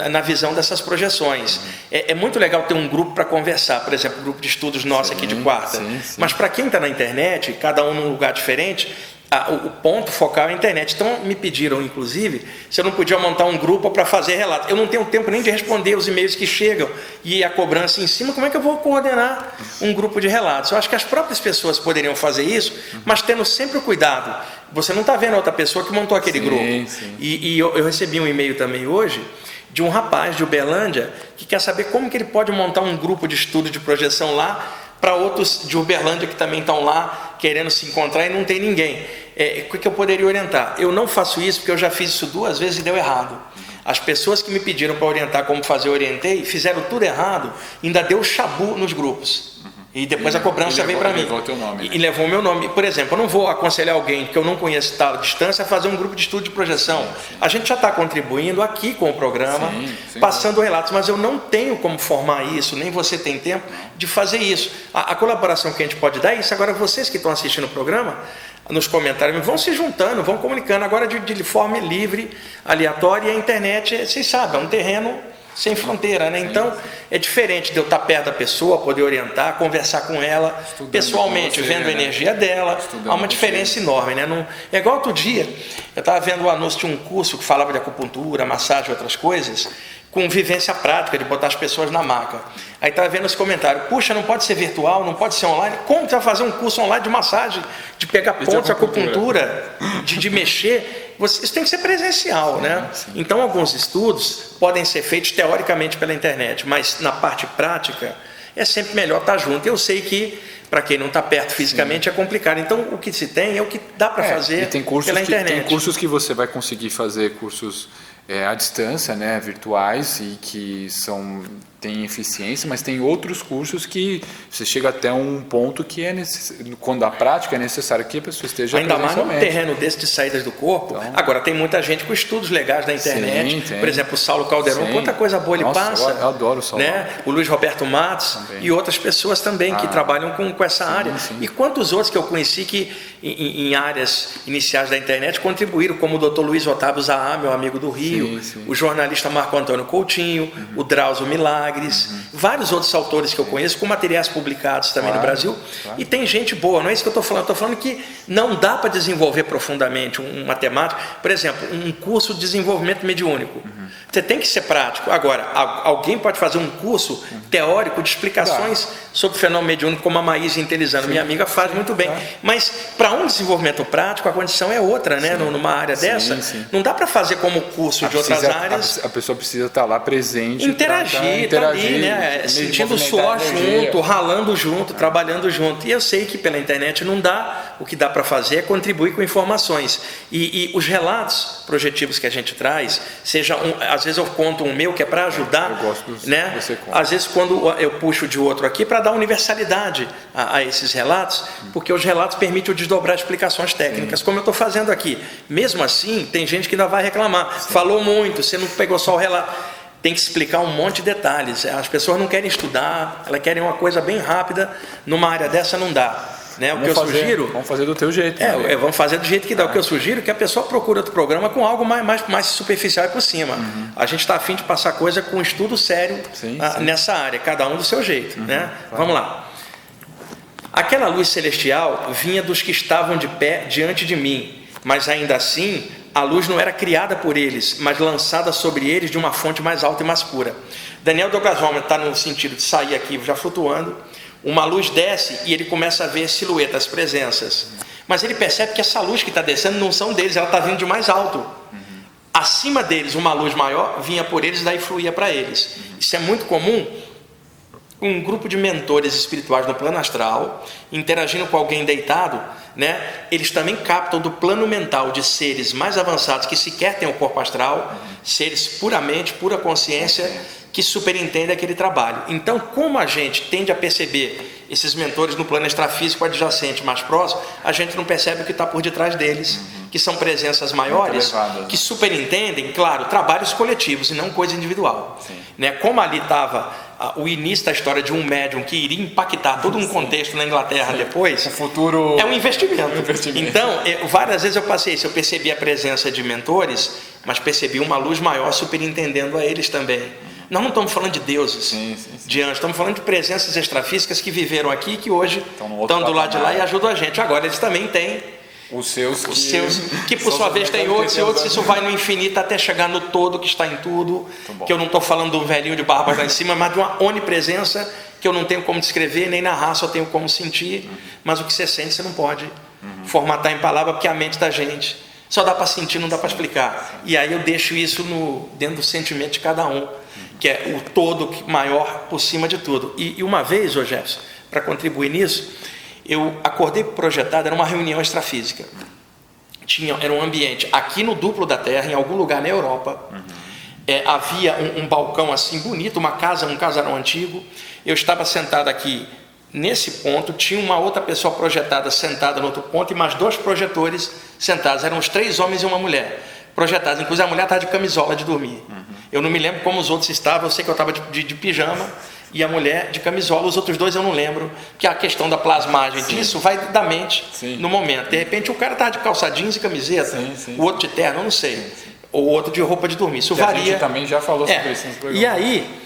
na visão dessas projeções. É muito legal ter um grupo para conversar, por exemplo, o grupo de estudos nosso aqui de quarta. Mas para quem está na internet, cada um num lugar diferente, o ponto focal é a internet. Então me pediram, inclusive, se eu não podia montar um grupo para fazer relato. Eu não tenho tempo nem de responder os e-mails que chegam e a cobrança em cima. Como é que eu vou coordenar um grupo de relatos? Eu acho que as próprias pessoas poderiam fazer isso, mas tendo sempre o cuidado. Você não está vendo a outra pessoa que montou aquele grupo. E eu recebi um e-mail também hoje de um rapaz de Uberlândia que quer saber como que ele pode montar um grupo de estudo de projeção lá para outros de Uberlândia que também estão lá querendo se encontrar e não tem ninguém. O que eu poderia orientar? Eu não faço isso porque eu já fiz isso 2 vezes e deu errado. As pessoas que me pediram para orientar como fazer, eu orientei, fizeram tudo errado, ainda deu chabu nos grupos. E depois a cobrança veio para mim. Levou teu nome, né? E levou o meu nome. Por exemplo, eu não vou aconselhar alguém que eu não conheço tal distância a fazer um grupo de estudo de projeção. A gente já está contribuindo aqui com o programa, passando relatos, mas eu não tenho como formar isso, nem você tem tempo de fazer isso. A colaboração que a gente pode dar é isso. Agora, vocês que estão assistindo o programa, nos comentários, vão se juntando, vão comunicando, agora de forma livre, aleatória, e a internet, vocês sabem, é um terreno sem fronteira, né? Então, é diferente de eu estar perto da pessoa, poder orientar, conversar com ela, pessoalmente, vendo a energia dela, há uma diferença enorme, né? Não, é igual outro dia, eu estava vendo o anúncio de um curso que falava de acupuntura, massagem e outras coisas, com vivência prática, de botar as pessoas na maca. Aí estava vendo os comentários, puxa, não pode ser virtual, não pode ser online, como você vai fazer um curso online de massagem, de pegar pontos de acupuntura, de mexer? Isso tem que ser presencial, né? Então, alguns estudos podem ser feitos teoricamente pela internet, mas na parte prática é sempre melhor estar junto. Eu sei que, para quem não está perto fisicamente, é complicado. Então, o que se tem é o que dá para fazer pela internet. Tem cursos que você vai conseguir fazer, cursos à distância, né, virtuais, e que têm eficiência, mas tem outros cursos que você chega até um ponto que quando a prática é necessário que a pessoa esteja ainda mais num presencialmente. terreno desse de saídas do corpo. Então, agora, tem muita gente com estudos legais na internet. Por exemplo, o Saulo Calderon, quanta coisa boa ele passa. Eu adoro o Saulo. Né? O Luiz Roberto Matos também. E outras pessoas também que trabalham com essa área. E quantos outros que eu conheci que em áreas iniciais da internet contribuíram, como o Dr. Luiz Otávio Zaha, meu amigo do Rio, o jornalista Marco Antônio Coutinho, o Drauzio Milagres, vários outros autores que eu conheço, com materiais publicados também no Brasil. E tem gente boa, não é isso que eu estou falando. Eu estou falando que não dá para desenvolver profundamente uma temática. Por exemplo, um curso de desenvolvimento mediúnico. Você tem que ser prático. Agora, alguém pode fazer um curso teórico de explicações sobre o fenômeno mediúnico, como a Maísa Intelizano, minha amiga, faz muito bem. Mas, para um desenvolvimento prático, a condição é outra, né? Numa área dessa. Não dá para fazer como curso de outras áreas. A pessoa precisa estar lá presente. Interagir, ali, né? Sentindo o suor junto, ralando junto, trabalhando junto. E eu sei que pela internet não dá. O que dá para fazer é contribuir com informações. E os relatos projetivos que a gente traz, às vezes eu conto um meu que é para ajudar, eu gosto né? Às vezes quando eu puxo de outro aqui para dar universalidade a esses relatos, porque os relatos permitem desdobrar explicações técnicas, como eu estou fazendo aqui. Mesmo assim, tem gente que ainda vai reclamar. Falou muito, você não pegou só o relato. Tem que explicar um monte de detalhes. As pessoas não querem estudar, elas querem uma coisa bem rápida. Numa área dessa não dá. Né? O que eu sugiro... Vamos fazer do teu jeito. Vamos fazer do jeito que dá. O que eu sugiro é que a pessoa procure outro programa com algo mais superficial e por cima. A gente está a fim de passar coisa com estudo sério nessa área, cada um do seu jeito. Né? Vamos lá. Aquela luz celestial vinha dos que estavam de pé diante de mim, mas ainda assim a luz não era criada por eles, mas lançada sobre eles de uma fonte mais alta e mais pura. Daniel Douglas Homer está no sentido de sair aqui já flutuando. Uma luz desce e ele começa a ver silhuetas, presenças. Mas ele percebe que essa luz que está descendo não são deles, ela está vindo de mais alto. Acima deles, uma luz maior vinha por eles e daí fluía para eles. Isso é muito comum. Um grupo de mentores espirituais no plano astral, interagindo com alguém deitado, né? Eles também captam do plano mental de seres mais avançados que sequer têm o corpo astral, seres pura consciência, que superintende aquele trabalho. Então, como a gente tende a perceber esses mentores no plano extrafísico adjacente mais próximo, a gente não percebe o que está por detrás deles, que são presenças maiores, que superintendem, claro, trabalhos coletivos e não coisa individual. Né? Como ali estava o início da história de um médium que iria impactar todo um contexto na Inglaterra depois, o futuro é um investimento. Então, várias vezes eu passei isso, eu percebi a presença de mentores, mas percebi uma luz maior superintendendo a eles também. Nós não estamos falando de deuses, de anjos, estamos falando de presenças extrafísicas que viveram aqui e que hoje estão do lado de lá e ajudam a gente. Agora, eles também têm os seus que por sua vez tem outros e outros. Isso vai no infinito até chegar no todo que está em tudo, que eu não estou falando de um velhinho de barba lá em cima, mas de uma onipresença que eu não tenho como descrever, nem narrar, só tenho como sentir. Mas o que você sente, você não pode formatar em palavra, porque é a mente da gente. Só dá para sentir, não dá para explicar. E aí eu deixo isso dentro do sentimento de cada um, que é o todo maior por cima de tudo. E uma vez, Jefferson, para contribuir nisso, eu acordei projetado, era uma reunião extrafísica. Era um ambiente aqui no duplo da Terra, em algum lugar na Europa. Havia um balcão assim bonito, um casarão antigo. Eu estava sentado aqui nesse ponto, tinha uma outra pessoa projetada sentada no outro ponto e mais 2 projetores sentados. Eram os 3 homens e uma mulher projetados. Inclusive a mulher estava de camisola de dormir. Eu não me lembro como os outros estavam. Eu sei que eu estava de pijama e a mulher de camisola. Os outros 2 eu não lembro, que a questão da plasmagem disso vai da mente no momento. De repente o cara estava de calça jeans e camiseta, o outro de terno, eu não sei. Ou o outro de roupa de dormir. Isso varia. A gente também já falou sobre isso no programa. E aí,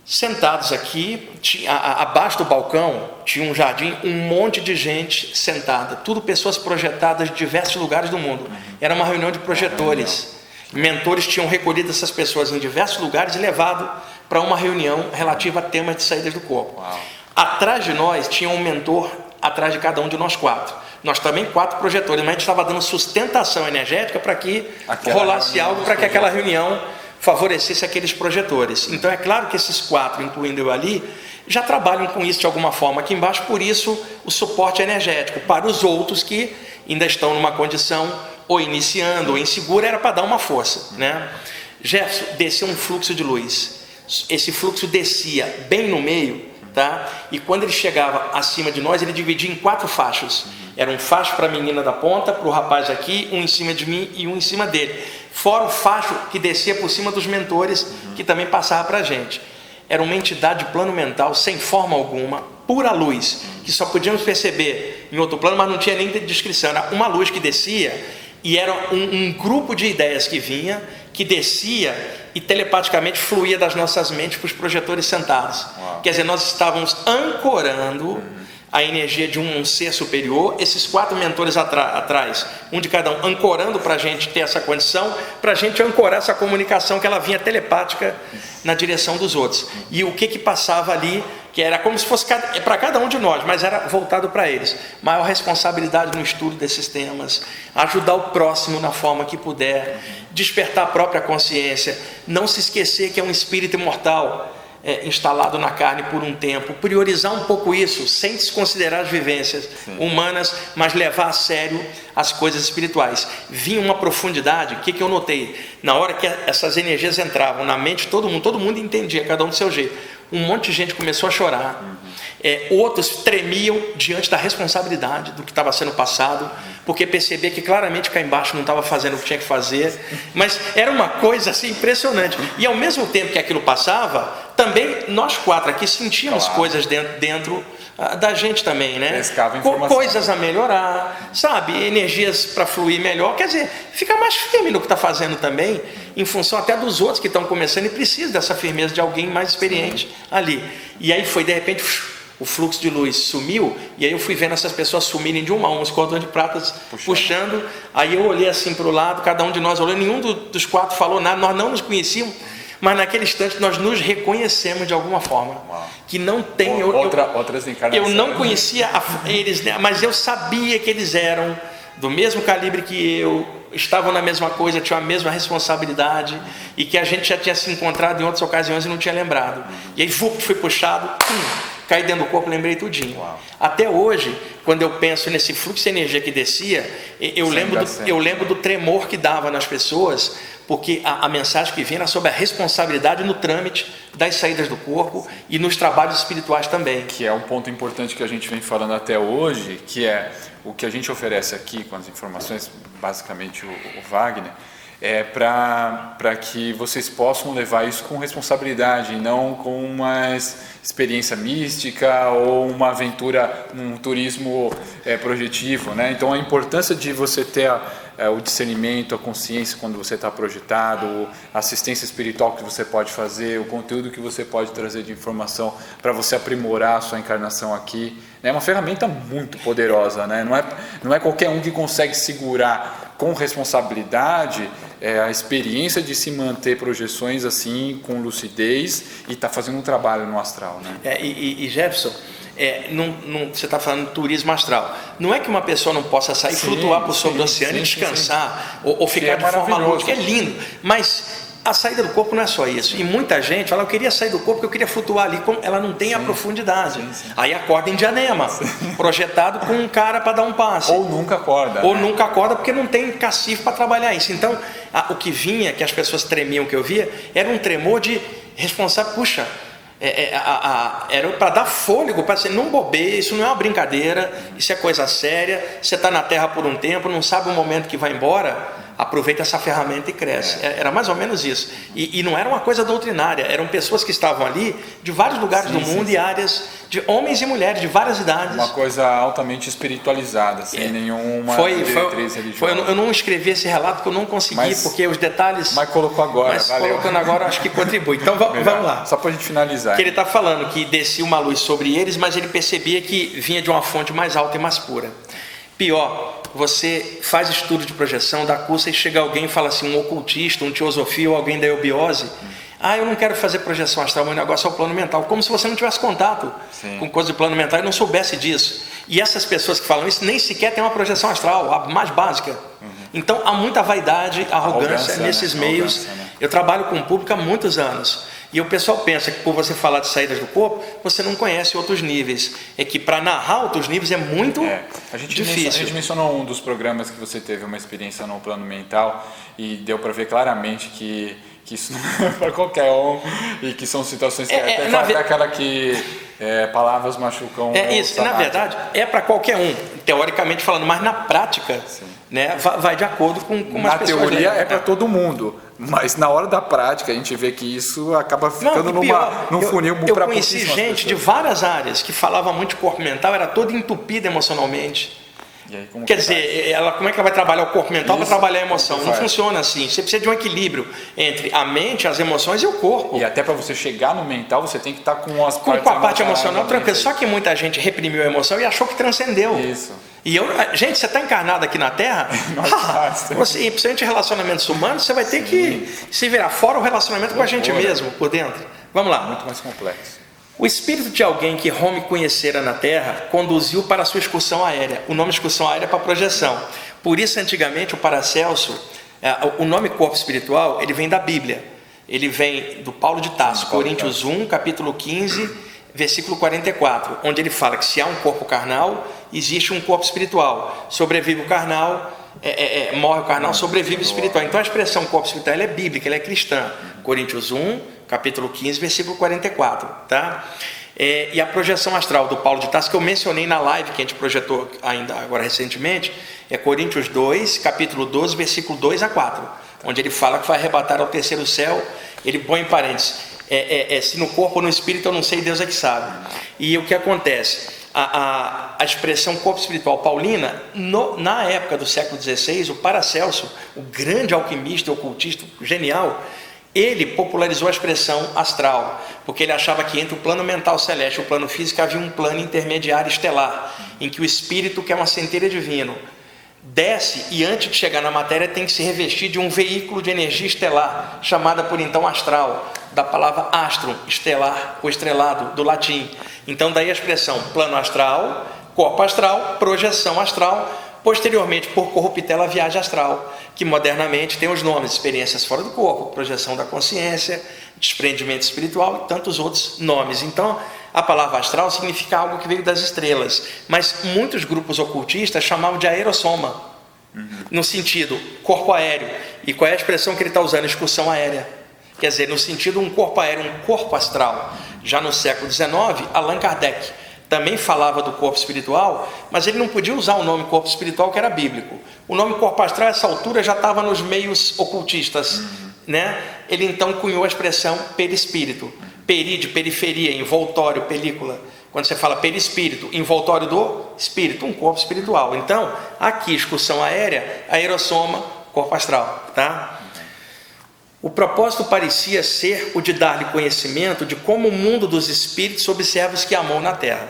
sentados aqui, abaixo do balcão, tinha um jardim, um monte de gente sentada, tudo pessoas projetadas de diversos lugares do mundo. Era uma reunião de projetores. Mentores tinham recolhido essas pessoas em diversos lugares e levado para uma reunião relativa a temas de saídas do corpo. Atrás de nós tinha um mentor, atrás de cada um de nós 4. Nós também 4 projetores, mas a gente estava dando sustentação energética para que rolasse algo, para que aquela reunião favorecesse aqueles projetores. Então é claro que esses 4, incluindo eu ali, já trabalham com isso de alguma forma aqui embaixo, por isso o suporte energético. Para os outros que ainda estão numa condição ou iniciando ou insegura, era para dar uma força, né? Jefferson, desceu um fluxo de luz. Esse fluxo descia bem no meio, tá? E quando ele chegava acima de nós, ele dividia em 4 fachos. Era um facho para a menina da ponta, para o rapaz aqui, um em cima de mim e um em cima dele. Fora o facho que descia por cima dos mentores, que também passava para a gente. Era uma entidade de plano mental, sem forma alguma, pura luz, que só podíamos perceber em outro plano, mas não tinha nem descrição. Era uma luz que descia e era um grupo de ideias que vinha, que descia e telepaticamente fluía das nossas mentes para os projetores sentados. Quer dizer, nós estávamos ancorando a energia de um ser superior, esses 4 mentores atrás, um de cada um, ancorando para a gente ter essa condição, para a gente ancorar essa comunicação que ela vinha telepática na direção dos outros. E o que passava ali, que era como se fosse para cada um de nós, mas era voltado para eles. Maior responsabilidade no estudo desses temas, ajudar o próximo na forma que puder, despertar a própria consciência, não se esquecer que é um espírito imortal, instalado na carne por um tempo, priorizar um pouco isso, sem desconsiderar as vivências humanas, mas levar a sério as coisas espirituais. Vinha uma profundidade. O que eu notei? Na hora que essas energias entravam na mente de todo mundo entendia, cada um do seu jeito. Um monte de gente começou a chorar. Outros tremiam diante da responsabilidade do que estava sendo passado, porque percebia que claramente cá embaixo não estava fazendo o que tinha que fazer, mas era uma coisa assim impressionante. E ao mesmo tempo que aquilo passava, também nós 4 aqui sentíamos coisas dentro da gente também, né? Coisas a melhorar, sabe? Energias para fluir melhor. Quer dizer, fica mais firme no que está fazendo também, em função até dos outros que estão começando e precisam dessa firmeza de alguém mais experiente ali. E aí foi, de repente, o fluxo de luz sumiu, e aí eu fui vendo essas pessoas sumirem de uma a uma, os cordões de pratas puxando. Aí eu olhei assim para o lado, cada um de nós olhou, nenhum dos 4 falou nada, nós não nos conhecíamos, mas naquele instante nós nos reconhecemos de alguma forma. Que não tem outras encarnações. Eu não conhecia eles, mas eu sabia que eles eram do mesmo calibre que eu, estavam na mesma coisa, tinham a mesma responsabilidade, e que a gente já tinha se encontrado em outras ocasiões e não tinha lembrado. E aí fui puxado, caí dentro do corpo, lembrei tudinho. Até hoje, quando eu penso nesse fluxo de energia que descia, eu lembro do tremor que dava nas pessoas, porque a mensagem que vinha era sobre a responsabilidade no trâmite das saídas do corpo e nos trabalhos espirituais também. Que é um ponto importante que a gente vem falando até hoje, que é o que a gente oferece aqui com as informações, basicamente o Wagner, para que vocês possam levar isso com responsabilidade, e não com uma experiência mística ou uma aventura, um turismo projetivo, né? Então a importância de você ter o discernimento, a consciência quando você está projetado, a assistência espiritual que você pode fazer, o conteúdo que você pode trazer de informação para você aprimorar a sua encarnação aqui, é uma ferramenta muito poderosa, né? Não é qualquer um que consegue segurar com responsabilidade a experiência de se manter projeções assim com lucidez e estar fazendo um trabalho no astral, né? E Jefferson, você está falando de turismo astral. Não é que uma pessoa não possa sair, flutuar por sobre o oceano e descansar, ou ficar de forma lúdica, é lindo, mas A saída do corpo não é só isso. E muita gente fala, eu queria sair do corpo porque eu queria flutuar ali. Ela não tem a profundidade. Aí acorda em Diadema, projetado com um cara para dar um passe. Ou nunca acorda. Ou nunca acorda porque não tem cacife para trabalhar isso. Então, o que vinha, que as pessoas tremiam, que eu via, era um tremor de responsável. Puxa, era para dar fôlego, para dizer, não bobeie, isso não é uma brincadeira, isso é coisa séria. Você está na Terra por um tempo, não sabe o momento que vai embora. Aproveita essa ferramenta e cresce. Era mais ou menos isso. E não era uma coisa doutrinária, eram pessoas que estavam ali de vários lugares do mundo e áreas, de homens e mulheres de várias idades. Uma coisa altamente espiritualizada, sem nenhuma diretriz religiosa. Eu não escrevi esse relato porque eu não consegui, porque os detalhes... Mas colocou agora, mas colocando agora acho que contribui. Então vamos lá. Só para a gente finalizar. Que ele está falando que descia uma luz sobre eles, mas ele percebia que vinha de uma fonte mais alta e mais pura. Pior, você faz estudo de projeção, dá curso e chega alguém e fala assim, um ocultista, um teosofia ou alguém da eubiose, eu não quero fazer projeção astral, meu negócio é o plano mental, como se você não tivesse contato com coisa de plano mental e não soubesse disso. E essas pessoas que falam isso nem sequer têm uma projeção astral, a mais básica. Então há muita vaidade, arrogância nesses meios. Eu trabalho com o público há muitos anos. E o pessoal pensa que por você falar de saídas do corpo, você não conhece outros níveis. É que para narrar outros níveis é muito difícil. A gente mencionou um dos programas que você teve uma experiência no plano mental e deu para ver claramente que isso não é para qualquer um e que são situações que até aquela que palavras machucam. Isso, na verdade, é para qualquer um, teoricamente falando, mas na prática, né, vai de acordo com umas na pessoas. Na teoria é para todo mundo. Mas na hora da prática a gente vê que isso acaba ficando num funil para pouquíssimas pessoas. Eu conheci gente de várias áreas que falava muito de corpo mental, era toda entupida emocionalmente. E aí, como Quer dizer, como é que ela vai trabalhar o corpo mental para trabalhar a emoção? Não funciona assim. Você precisa de um equilíbrio entre a mente, as emoções e o corpo. E até para você chegar no mental, você tem que estar com a parte emocional tranquila. Só que muita gente reprimiu a emoção e achou que transcendeu. Isso. E gente, você está encarnado aqui na Terra, principalmente em relacionamentos humanos, você vai ter que se virar fora o relacionamento com a gente mesmo, por dentro. Vamos lá. Muito mais complexo. O espírito de alguém que Home conhecera na Terra conduziu para a sua excursão aérea. O nome excursão aérea é para projeção. Por isso, antigamente, o Paracelso, o nome corpo espiritual, ele vem da Bíblia. Ele vem do Paulo de Tarso, Coríntios 1, capítulo 15, versículo 44, onde ele fala que se há um corpo carnal, existe um corpo espiritual. Sobrevive o carnal, morre o carnal, sobrevive o espiritual. Então a expressão corpo espiritual ela é bíblica, ela é cristã. Coríntios 1, capítulo 15, versículo 44. Tá? E a projeção astral do Paulo de Tarso, que eu mencionei na live que a gente projetou ainda agora recentemente, é Coríntios 2, capítulo 12, versículo 2 a 4, onde ele fala que vai arrebatar ao terceiro céu. Ele põe em parênteses, se no corpo ou no espírito eu não sei, Deus é que sabe. E o que acontece? A expressão corpo espiritual paulina, na época do século XVI, o Paracelso, o grande alquimista e ocultista genial, ele popularizou a expressão astral, porque ele achava que entre o plano mental celeste e o plano físico havia um plano intermediário estelar, em que o espírito, que é uma centelha divino, desce e antes de chegar na matéria tem que se revestir de um veículo de energia estelar, chamada por então astral, da palavra astrum, estelar ou estrelado, do latim. Então daí a expressão plano astral, corpo astral, projeção astral, posteriormente por corruptela viagem astral, que modernamente tem os nomes experiências fora do corpo, projeção da consciência, desprendimento espiritual e tantos outros nomes. Então a palavra astral significa algo que veio das estrelas, mas muitos grupos ocultistas chamavam de aerossoma, no sentido corpo aéreo. E qual é a expressão que ele está usando? Excursão aérea. Quer dizer, no sentido um corpo aéreo, um corpo astral. Já no século XIX, Allan Kardec também falava do corpo espiritual, mas ele não podia usar o nome corpo espiritual, que era bíblico. O nome corpo astral, a essa altura, já estava nos meios ocultistas, né? Ele então cunhou a expressão perispírito. Peri de periferia, envoltório, película. Quando você fala perispírito, envoltório do espírito, um corpo espiritual. Então, aqui, excursão aérea, aerossoma, corpo astral, tá? O propósito parecia ser o de dar-lhe conhecimento de como o mundo dos espíritos observa os que amou na terra.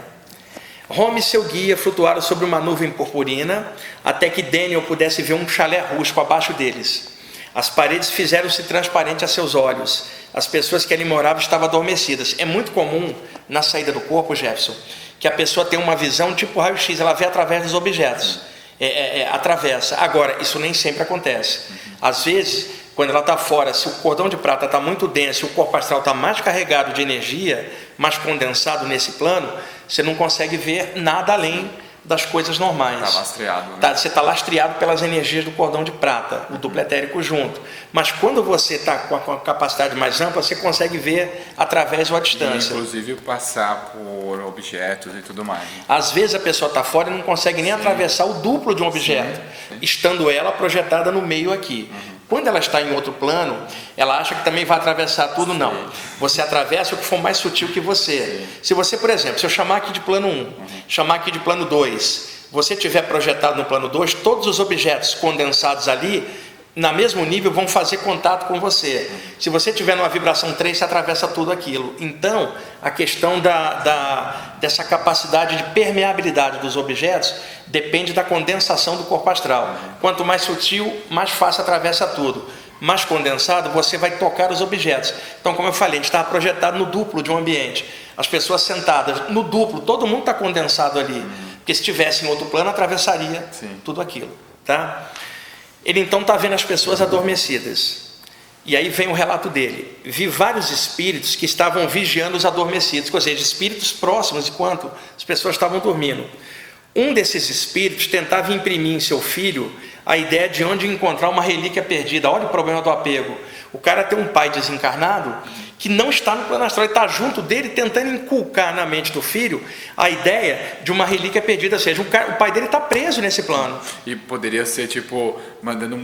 Home e seu guia flutuaram sobre uma nuvem purpurina, até que Daniel pudesse ver um chalé rústico abaixo deles. As paredes fizeram-se transparentes a seus olhos. As pessoas que ali moravam estavam adormecidas. É muito comum, na saída do corpo, Jefferson, que a pessoa tem uma visão tipo raio-x, ela vê através dos objetos. Atravessa. Agora, isso nem sempre acontece. Às vezes, quando ela está fora, se o cordão de prata está muito denso, o corpo astral está mais carregado de energia, mais condensado nesse plano, você não consegue ver nada além das coisas normais. Está lastreado, né? Você está lastreado pelas energias do cordão de prata, o duplo etérico junto. Mas quando você está com a capacidade mais ampla, você consegue ver através ou à distância. E, inclusive passar por objetos e tudo mais. Né? Às vezes a pessoa está fora e não consegue nem atravessar o duplo de um objeto, estando ela projetada no meio aqui. Quando ela está em outro plano, ela acha que também vai atravessar tudo, não. Você atravessa o que for mais sutil que você. Se você, por exemplo, se eu chamar aqui de plano 1, chamar aqui de plano 2, você estiver projetado no plano 2, todos os objetos condensados ali, na mesmo nível, vão fazer contato com você. Se você estiver numa vibração 3, você atravessa tudo aquilo. Então, a questão dessa capacidade de permeabilidade dos objetos depende da condensação do corpo astral. Quanto mais sutil, mais fácil atravessa tudo. Mais condensado, você vai tocar os objetos. Então, como eu falei, a gente estava projetado no duplo de um ambiente. As pessoas sentadas no duplo, todo mundo está condensado ali. Porque se estivesse em outro plano, atravessaria tudo aquilo. Tá? Ele então está vendo as pessoas adormecidas. E aí vem o relato dele. Vi vários espíritos que estavam vigiando os adormecidos, ou seja, espíritos próximos enquanto as pessoas estavam dormindo. Um desses espíritos tentava imprimir em seu filho a ideia de onde encontrar uma relíquia perdida. Olha o problema do apego. O cara tem um pai desencarnado que não está no plano astral, ele está junto dele tentando inculcar na mente do filho a ideia de uma relíquia perdida, ou seja, o pai dele está preso nesse plano. E poderia ser tipo, mandando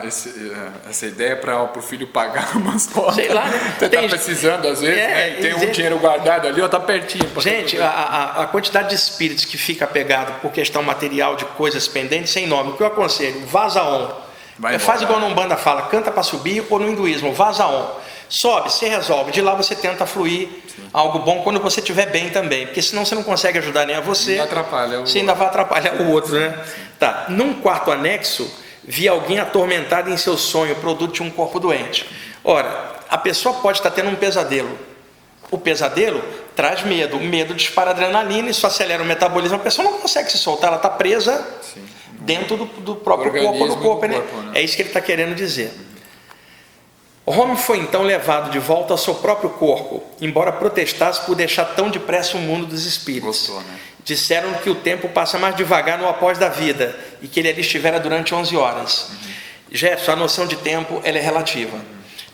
essa ideia para o filho pagar umas contas. Sei lá, né? Você está precisando às vezes, né? Tem um dinheiro guardado ali, está pertinho. Gente, a quantidade de espíritos que fica apegado por questão material de coisas pendentes sem nome, o que eu aconselho? Vaza on. Faz igual no Umbanda fala, canta para subir, ou no hinduísmo, vaza on. Sobe, você resolve, de lá você tenta fluir algo bom quando você estiver bem também, porque senão você não consegue ajudar nem a você, você ainda vai atrapalhar o outro, né? Tá. Num quarto anexo, vi alguém atormentado em seu sonho, produto de um corpo doente. Ora, a pessoa pode estar tendo um pesadelo. O pesadelo traz medo, o medo dispara adrenalina, isso acelera o metabolismo, a pessoa não consegue se soltar, ela está presa dentro do próprio corpo, do corpo, né? É isso que ele está querendo dizer. Rome foi então levado de volta ao seu próprio corpo, embora protestasse por deixar tão depressa o mundo dos espíritos. Gostou, né? Disseram que o tempo passa mais devagar no após da vida e que ele ali estivera durante 11 horas. Jefferson, a noção de tempo ela é relativa.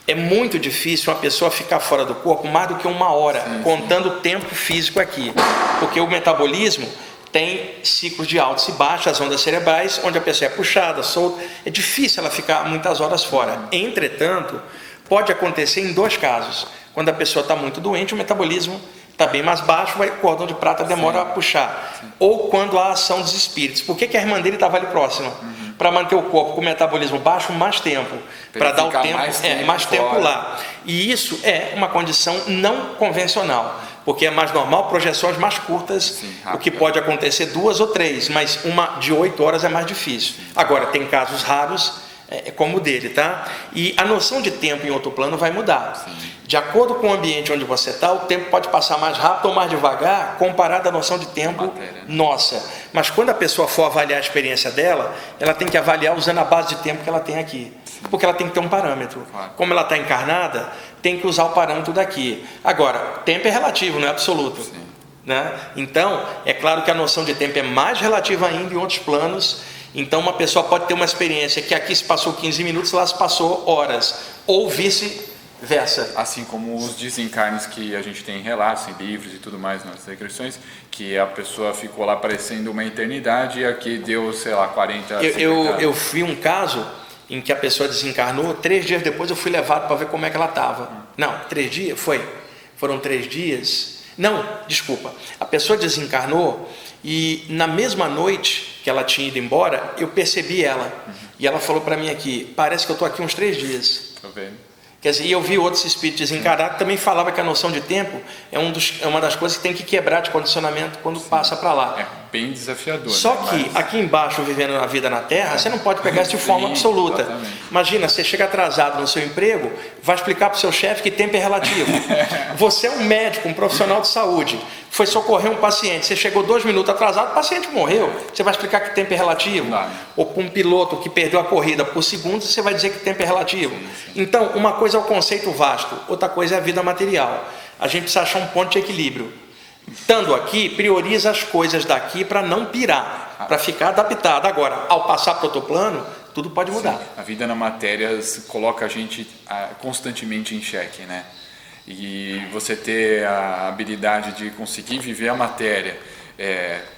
É muito difícil uma pessoa ficar fora do corpo mais do que uma hora, contando o tempo físico aqui, porque o metabolismo tem ciclos de altos e baixos, as ondas cerebrais, onde a pessoa é puxada, solta. É difícil ela ficar muitas horas fora. Entretanto, pode acontecer em dois casos. Quando a pessoa está muito doente, o metabolismo está bem mais baixo, o cordão de prata demora a puxar. Ou quando há ação dos espíritos. Por que a irmã dele estava ali próxima? Para manter o corpo com o metabolismo baixo mais tempo. Para dar o tempo, mais tempo lá. E isso é uma condição não convencional. Porque é mais normal projeções mais curtas, o que pode acontecer 2 ou 3, mas uma de 8 horas é mais difícil. Agora, tem casos raros, como o dele, tá? E a noção de tempo em outro plano vai mudar. De acordo com o ambiente onde você está, o tempo pode passar mais rápido ou mais devagar, comparado à noção de tempo nossa. Mas quando a pessoa for avaliar a experiência dela, ela tem que avaliar usando a base de tempo que ela tem aqui. Porque ela tem que ter um parâmetro. Como ela está encarnada, tem que usar o parâmetro daqui. Agora, tempo é relativo, não é absoluto. Né? Então, é claro que a noção de tempo é mais relativa ainda em outros planos. Então, uma pessoa pode ter uma experiência que aqui se passou 15 minutos, lá se passou horas. Ou vice-versa. Assim como os desencarnes que a gente tem em relatos, em livros e tudo mais nas regressões, que a pessoa ficou lá parecendo uma eternidade e aqui deu, sei lá, 40 anos. Eu vi um caso em que a pessoa desencarnou, 3 dias depois eu fui levado para ver como é que ela estava. Não, 3 dias? Foram 3 dias? Não, desculpa. A pessoa desencarnou e na mesma noite que ela tinha ido embora, eu percebi ela. E ela falou para mim aqui, parece que eu estou aqui uns 3 dias. Estou vendo. Quer dizer, e eu vi outros espíritos desencarnados que também falava que a noção de tempo é uma das coisas que tem que quebrar de condicionamento quando passa para lá. É bem desafiador. Só que aqui embaixo, vivendo a vida na Terra, você não pode pegar isso de forma absoluta. Exatamente. Imagina, você chega atrasado no seu emprego, vai explicar para o seu chefe que tempo é relativo. Você é um médico, um profissional de saúde. foi socorrer um paciente, você chegou 2 minutos atrasado, o paciente morreu. Você vai explicar que tempo é relativo? Não. Ou para um piloto que perdeu a corrida por segundos, você vai dizer que tempo é relativo? Então, uma coisa é o conceito vasto, outra coisa é a vida material. A gente precisa achar um ponto de equilíbrio. Estando aqui, prioriza as coisas daqui para não pirar, para ficar adaptado. Agora, ao passar para outro plano, tudo pode mudar. Sim, a vida na matéria coloca a gente constantemente em xeque, né? E você ter a habilidade de conseguir viver a matéria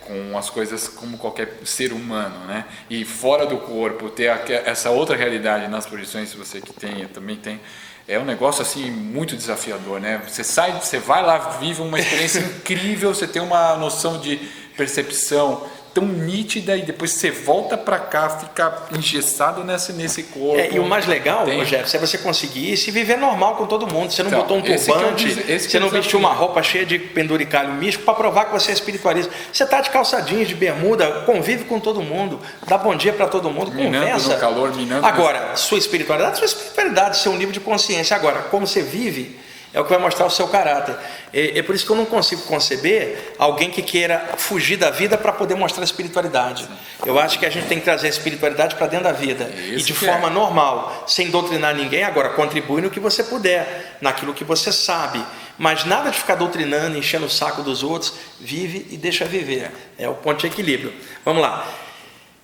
com as coisas como qualquer ser humano, né? E fora do corpo, ter essa outra realidade nas projeções, se você que tem, também tem, é um negócio assim muito desafiador, né? Você vai lá, vive uma experiência incrível, você tem uma noção de percepção tão nítida e depois você volta para cá, fica engessado nesse corpo. E o mais legal, Jeff, é você conseguir se viver normal com todo mundo. Você não botou um turbante, você não vestiu uma roupa cheia de penduricalho místico para provar que você é espiritualista. Você está de calça jeans, de bermuda, convive com todo mundo, dá bom dia para todo mundo, conversa. No calor, Agora, sua espiritualidade, seu nível de consciência. Agora, como você vive, é o que vai mostrar o seu caráter. É por isso que eu não consigo conceber alguém que queira fugir da vida para poder mostrar a espiritualidade. Eu acho que a gente tem que trazer a espiritualidade para dentro da vida. E de forma normal, sem doutrinar ninguém. Agora, contribui no que você puder, naquilo que você sabe. Mas nada de ficar doutrinando, enchendo o saco dos outros. Vive e deixa viver. É o ponto de equilíbrio. Vamos lá.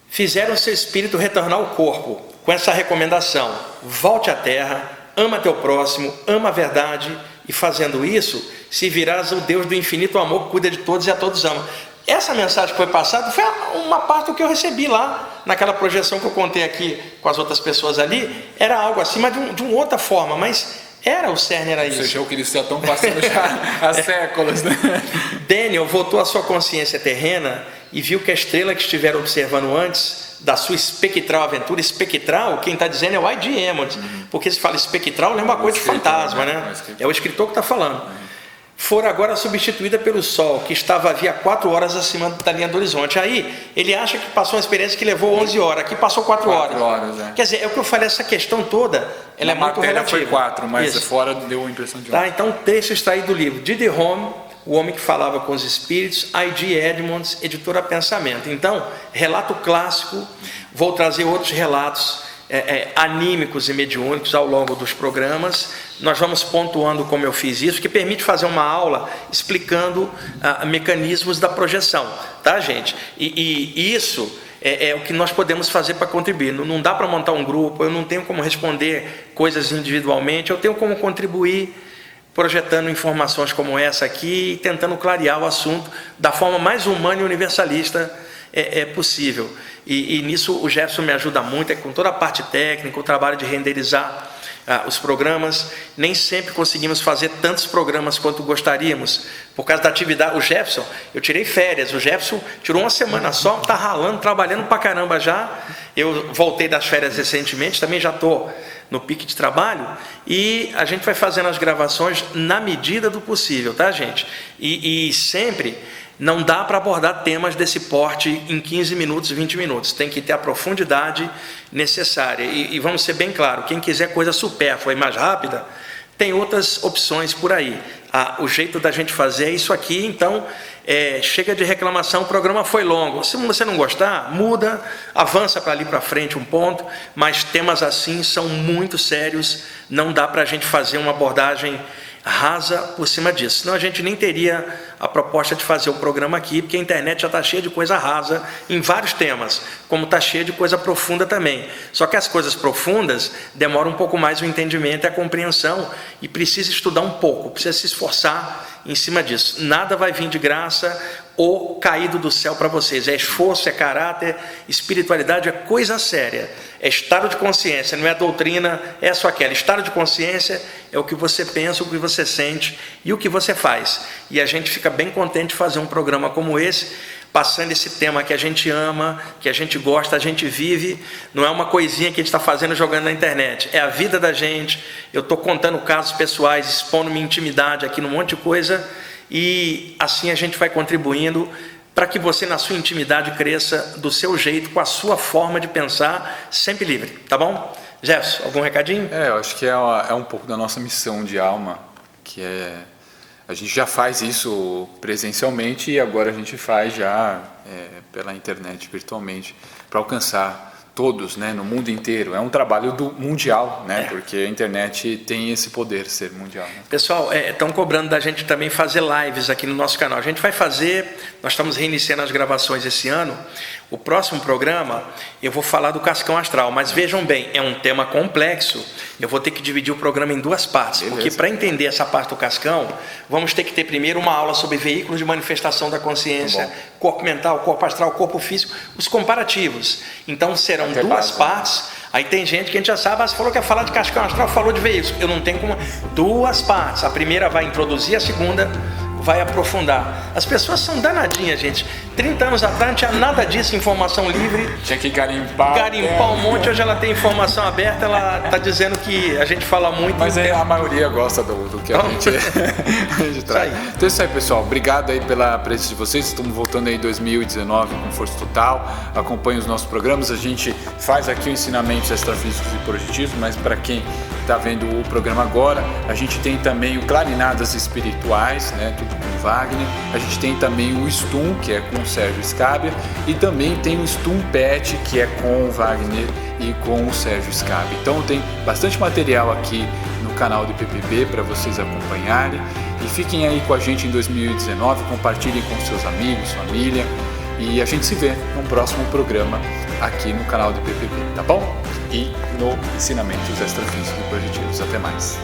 Fizeram seu espírito retornar ao corpo com essa recomendação: volte à terra, ama teu próximo, ama a verdade, e fazendo isso, se virás o Deus do infinito amor que cuida de todos e a todos ama. Essa mensagem que foi passada foi uma parte do que eu recebi lá, naquela projeção que eu contei aqui com as outras pessoas ali, era algo assim, mas de uma outra forma, mas era o cerne, era isso. Ou seja, o que eles já estão passando já há séculos, né? Daniel voltou à sua consciência terrena e viu que a estrela que estiveram observando antes da sua espectral aventura, espectral, quem está dizendo é o I.D. Emmons, porque se fala espectral, lembra uma coisa de fantasma, né? É o escritor que está falando. For agora substituída pelo Sol, que estava havia 4 horas acima da linha do horizonte. Aí, ele acha que passou uma experiência que levou 11 horas, aqui passou 4 horas. Quer dizer, é o que eu falei, essa questão toda, ela é muito relativa. Foi 4, mas isso. Fora deu a impressão de 11. Tá, então, texto extraído do livro D.D. Home, O Homem que Falava com os Espíritos, I.D. Edmonds, editora Pensamento. Então, relato clássico, vou trazer outros relatos anímicos e mediúnicos ao longo dos programas. Nós vamos pontuando como eu fiz isso, que permite fazer uma aula explicando mecanismos da projeção, tá, gente? E isso é o que nós podemos fazer para contribuir. Não dá para montar um grupo, eu não tenho como responder coisas individualmente, eu tenho como contribuir projetando informações como essa aqui e tentando clarear o assunto da forma mais humana e universalista possível. E nisso o Jefferson me ajuda muito, com toda a parte técnica, o trabalho de renderizar os programas. Nem sempre conseguimos fazer tantos programas quanto gostaríamos, por causa da atividade. O Jefferson, eu tirei férias, o Jefferson tirou uma semana só, está ralando, trabalhando pra caramba já. Eu voltei das férias recentemente, também já estou no pique de trabalho, e a gente vai fazendo as gravações na medida do possível, tá, gente? E sempre não dá para abordar temas desse porte em 15 minutos, 20 minutos. Tem que ter a profundidade necessária. E vamos ser bem claros, quem quiser coisa supérflua e mais rápida, tem outras opções por aí. O jeito da gente fazer é isso aqui, então chega de reclamação, o programa foi longo. Se você não gostar, muda, avança para ali para frente um ponto, mas temas assim são muito sérios, não dá para a gente fazer uma abordagem rasa por cima disso, senão a gente nem teria a proposta de fazer o programa aqui, porque a internet já está cheia de coisa rasa em vários temas, como está cheia de coisa profunda também. Só que as coisas profundas demoram um pouco mais o entendimento e a compreensão, e precisa estudar um pouco, precisa se esforçar em cima disso. Nada vai vir de graça ou caído do céu para vocês. É esforço, é caráter, espiritualidade é coisa séria, é estado de consciência, não é doutrina, é só aquela. Estado de consciência é o que você pensa, o que você sente e o que você faz. E a gente fica bem contente de fazer um programa como esse, passando esse tema que a gente ama, que a gente gosta, a gente vive. Não é uma coisinha que a gente está fazendo jogando na internet, é a vida da gente. Eu estou contando casos pessoais, expondo minha intimidade aqui num monte de coisa, e assim a gente vai contribuindo para que você, na sua intimidade, cresça do seu jeito, com a sua forma de pensar, sempre livre, tá bom? Jefferson, algum recadinho? Eu acho que é um pouco da nossa missão de alma, que é A gente já faz isso presencialmente e agora a gente faz já pela internet, virtualmente, para alcançar todos, né, no mundo inteiro. É um trabalho mundial, né, porque a internet tem esse poder, ser mundial. Né? Pessoal, estão cobrando da gente também fazer lives aqui no nosso canal. A gente vai fazer, nós estamos reiniciando as gravações esse ano. O próximo programa, eu vou falar do cascão astral, mas vejam bem, é um tema complexo. Eu vou ter que dividir o programa em 2 partes, beleza. Porque para entender essa parte do cascão, vamos ter que ter primeiro uma aula sobre veículos de manifestação da consciência, corpo mental, corpo astral, corpo físico, os comparativos. Então serão 2 partes. Aí tem gente que a gente já sabe, você falou que ia falar de cascão astral, falou de veículos. Eu não tenho como. 2 partes. A primeira vai introduzir, a segunda vai aprofundar. As pessoas são danadinhas, gente. 30 anos atrás não tinha nada disso, informação livre. Tinha que garimpar. Garimpar um monte, hoje ela tem informação aberta, ela está dizendo que a gente fala muito. Mas a maioria gosta do que a gente traz. Então é isso aí, pessoal. Obrigado aí pela presença de vocês. Estamos voltando aí em 2019 com força total. Acompanhe os nossos programas. A gente faz aqui o ensinamentos extrafísicos e projetismo, mas para quem está vendo o programa agora, a gente tem também o Clarinadas Espirituais, né, tudo com o Wagner. A gente tem também o Stum, que é com o Sérgio Scabia, e também tem o Stum Pet, que é com o Wagner e com o Sérgio Scabia. Então tem bastante material aqui no canal do PPB para vocês acompanharem. E fiquem aí com a gente em 2019, compartilhem com seus amigos, família, e a gente se vê no próximo programa aqui no canal do PPB, tá bom? E no Ensinamentos Extrafísicos e Projetivos. Até mais!